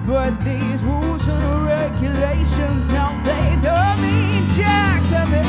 But these rules and regulations, now they don't mean jack to me.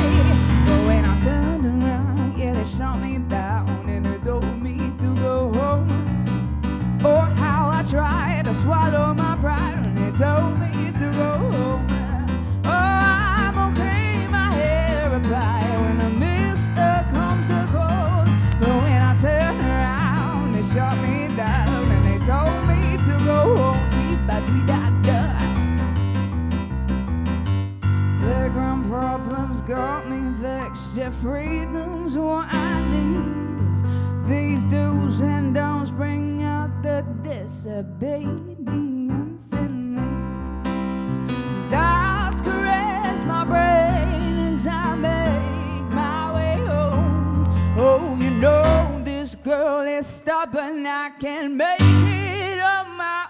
freedom's what I need. These do's and don'ts bring out the disobedience in me. Doubts caress my brain as I make my way home. Oh, you know this girl is stubborn, I can make it on my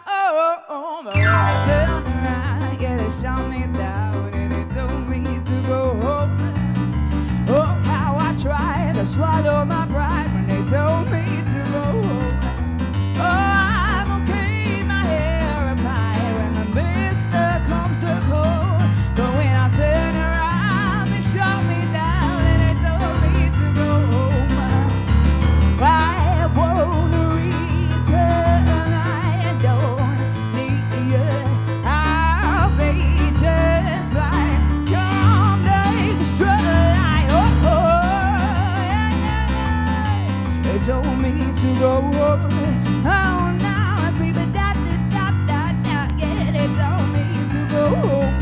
own. But when I turn around, yeah, they shot me down and they told me to go home. Oh, how I tried to swallow my pride when they told me to go home. Oh, I'm okay, my hair up high when the mister comes to cold. But when I turn around, they shut me down and they told me to go home. I won't return, I don't need you. I'll be just fine. Come take the struggle line. Oh, yeah. They told me to go home. Oh, now I see the dot, yeah, they told me to go home.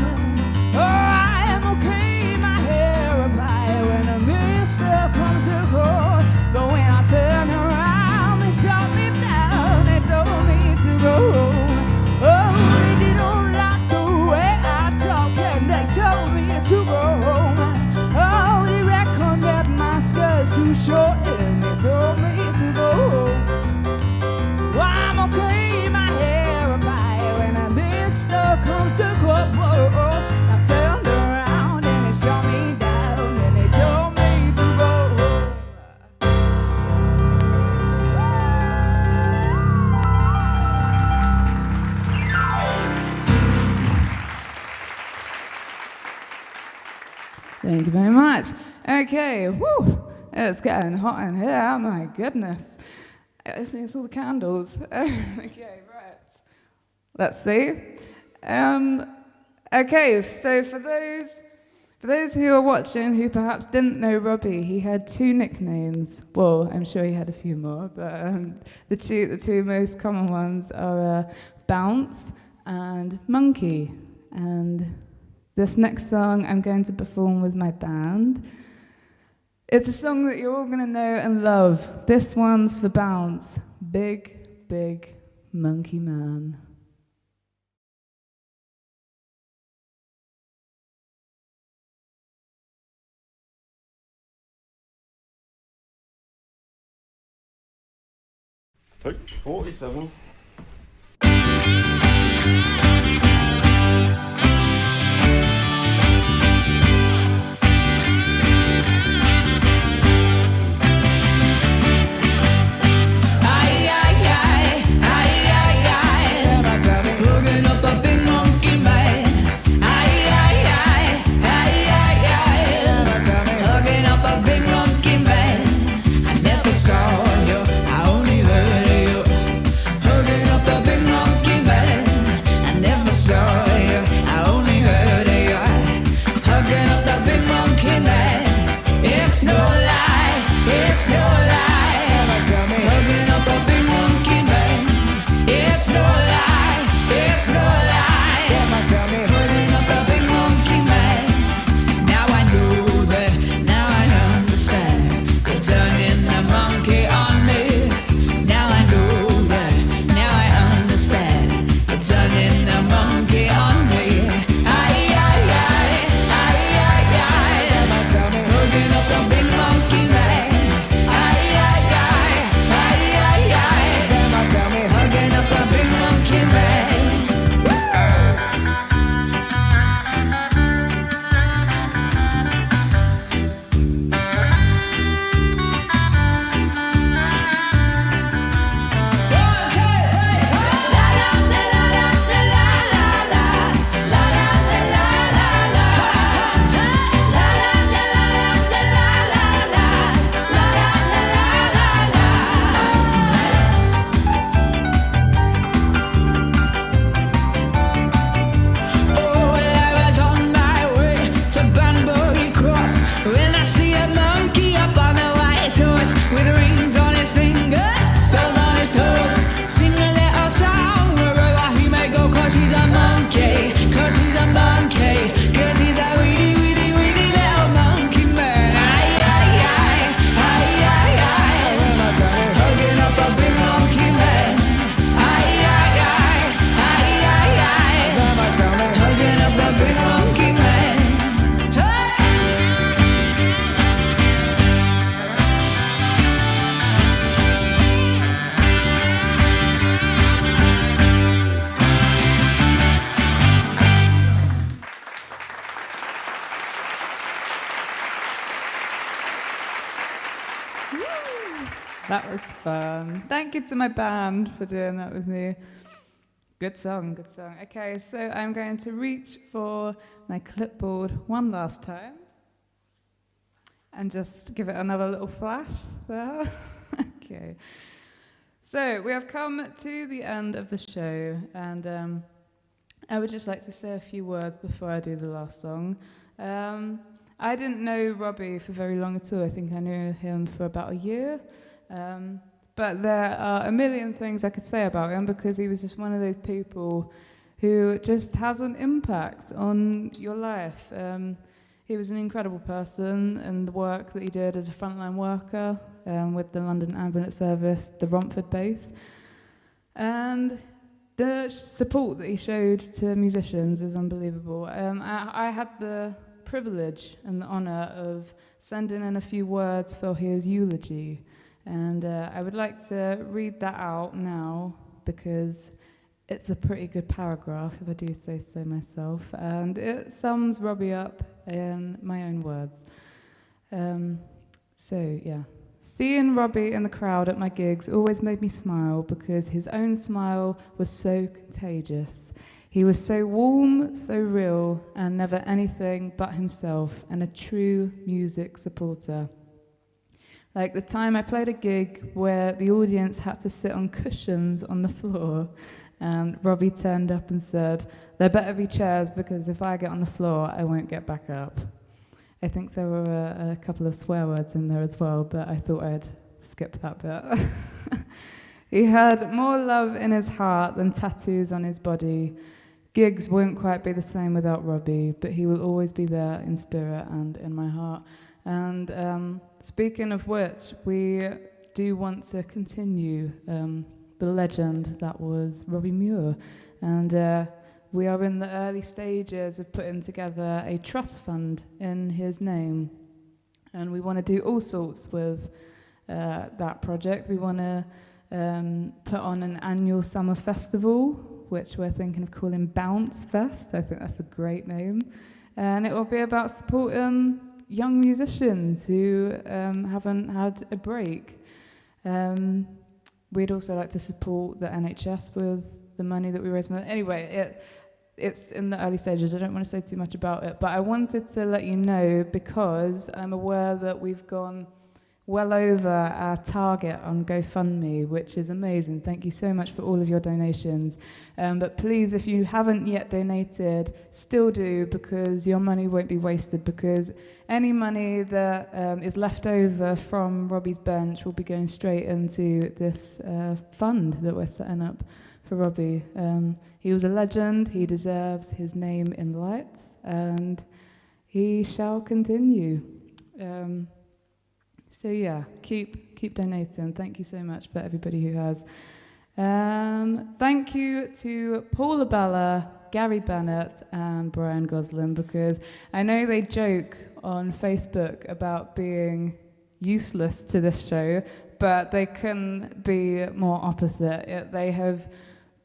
Oh, I am okay, my hair up high when the mister comes to call. But when I turn around, they shut me down, they told me to go home. Oh, they don't like the way I talk and they told me to go home. Oh, they reckon that my skirt's too short and they told me to go home. Well, I'm okay, my hair up high when the mister comes to court. I turned around and they shut me down and they told me to go home. Thank you very much. Okay, whew, it's getting hot in here, my goodness. I think it's all the candles. Okay, right. Let's see. Okay, so for those who are watching who perhaps didn't know Robbie, he had two nicknames. Well, I'm sure he had a few more, but the two most common ones are Bounce and Monkey. And this next song I'm going to perform with my band. It's a song that you're all going to know and love. This one's for Bounce. Big, big monkey man. Take 47. I That was fun. Thank you to my band for doing that with me. Good song, good song. Okay, so I'm going to reach for my clipboard one last time and just give it another little flash there. Okay. So we have come to the end of the show, and I would just like to say a few words before I do the last song. I didn't know Robbie for very long at all. I think I knew him for about a year. But there are a million things I could say about him because he was just one of those people who just has an impact on your life. He was an incredible person, and the work that he did as a frontline worker with the London Ambulance Service, the Romford base, and the support that he showed to musicians is unbelievable. I had the privilege and the honour of sending in a few words for his eulogy, and I would like to read that out now because it's a pretty good paragraph, if I do say so myself, and it sums Robbie up in my own words. Seeing Robbie in the crowd at my gigs always made me smile because his own smile was so contagious. He was so warm, so real, and never anything but himself, and a true music supporter. Like the time I played a gig where the audience had to sit on cushions on the floor, and Robbie turned up and said, "There better be chairs because if I get on the floor, I won't get back up." I think there were a couple of swear words in there as well, but I thought I'd skip that bit. He had more love in his heart than tattoos on his body. Gigs won't quite be the same without Robbie, but he will always be there in spirit and in my heart. And speaking of which, we do want to continue the legend that was Robbie Muir. And we are in the early stages of putting together a trust fund in his name. And we want to do all sorts with that project. We want to put on an annual summer festival, which we're thinking of calling Bounce Fest. I think that's a great name. And it will be about supporting young musicians who haven't had a break. We'd also like to support the NHS with the money that we raise. Anyway, it's in the early stages. I don't want to say too much about it, but I wanted to let you know because I'm aware that we've gone well over our target on GoFundMe, which is amazing. Thank you so much for all of your donations. But please, if you haven't yet donated, still do, because your money won't be wasted, because any money that is left over from Robbie's bench will be going straight into this fund that we're setting up for Robbie. He was a legend. He deserves his name in lights, and he shall continue. So yeah, keep donating. Thank you so much for everybody who has. Thank you to Paula Bella, Gary Bennett, and Brian Goslin, because I know they joke on Facebook about being useless to this show, but they couldn't be more opposite. They have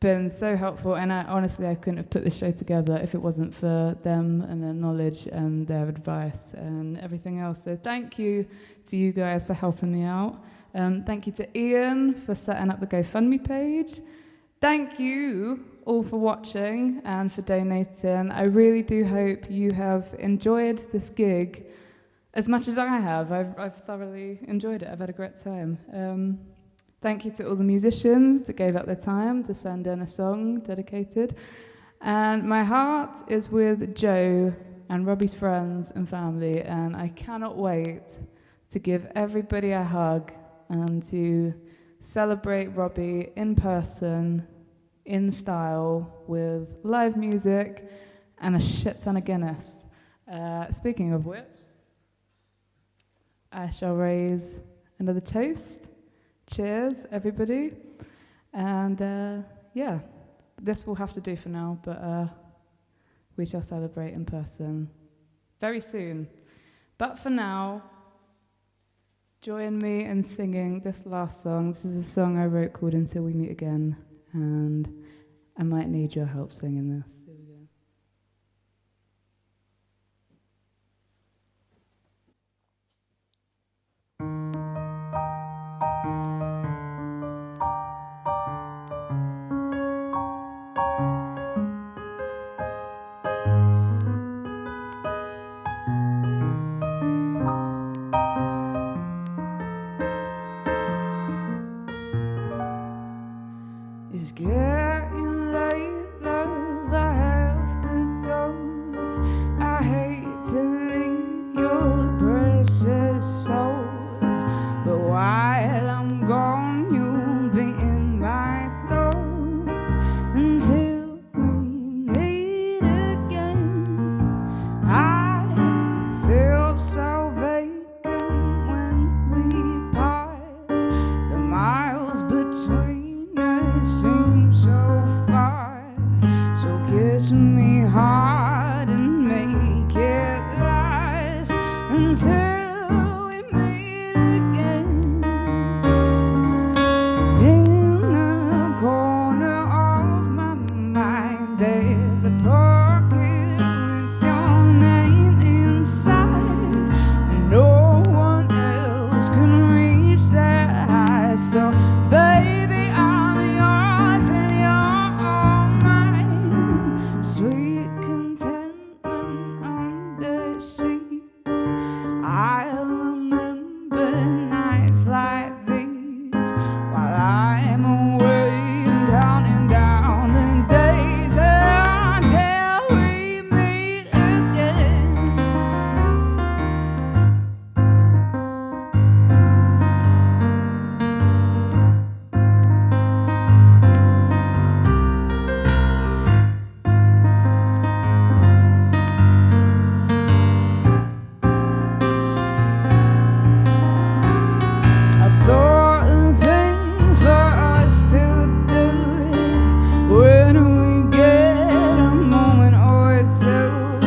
been so helpful, and honestly, I couldn't have put this show together if it wasn't for them and their knowledge and their advice and everything else. So thank you to you guys for helping me out. Thank you to Ian for setting up the GoFundMe page. Thank you all for watching and for donating. I really do hope you have enjoyed this gig as much as I have. I've thoroughly enjoyed it. I've had a great time. Thank you to all the musicians that gave up their time to send in a song dedicated. And my heart is with Joe and Robbie's friends and family, and I cannot wait to give everybody a hug and to celebrate Robbie in person, in style, with live music and a shit ton of Guinness. Speaking of which, I shall raise another toast. Cheers, everybody. And yeah, this will have to do for now, but we shall celebrate in person very soon. But for now, join me in singing this last song. This is a song I wrote called Until We Meet Again, and I might need your help singing this. Here we go. It's getting late, love, I have to go. I hate to leave your precious soul, but while I'm gone, you'll be in my thoughts until we meet again. I feel so vacant when we part. The miles between us seem so far. So kiss me hard and make it last until we meet again. In the corner of my mind, there's a pocket with your name inside. No one else can reach that high. So, baby, I'm yours and you're all mine. Sweet contentment under sheets. I'll remember nights like these while I'm away and counting down the days until we meet again. I thought of things for us to do when we get a moment or two,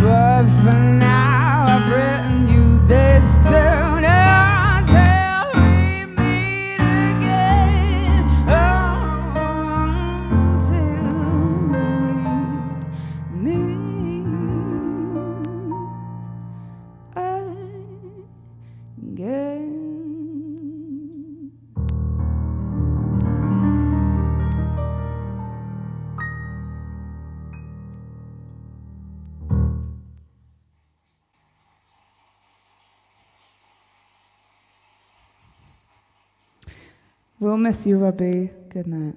but for now I've written you this tune until we meet again. Until we meet again. We'll miss you, Robbie. Good night.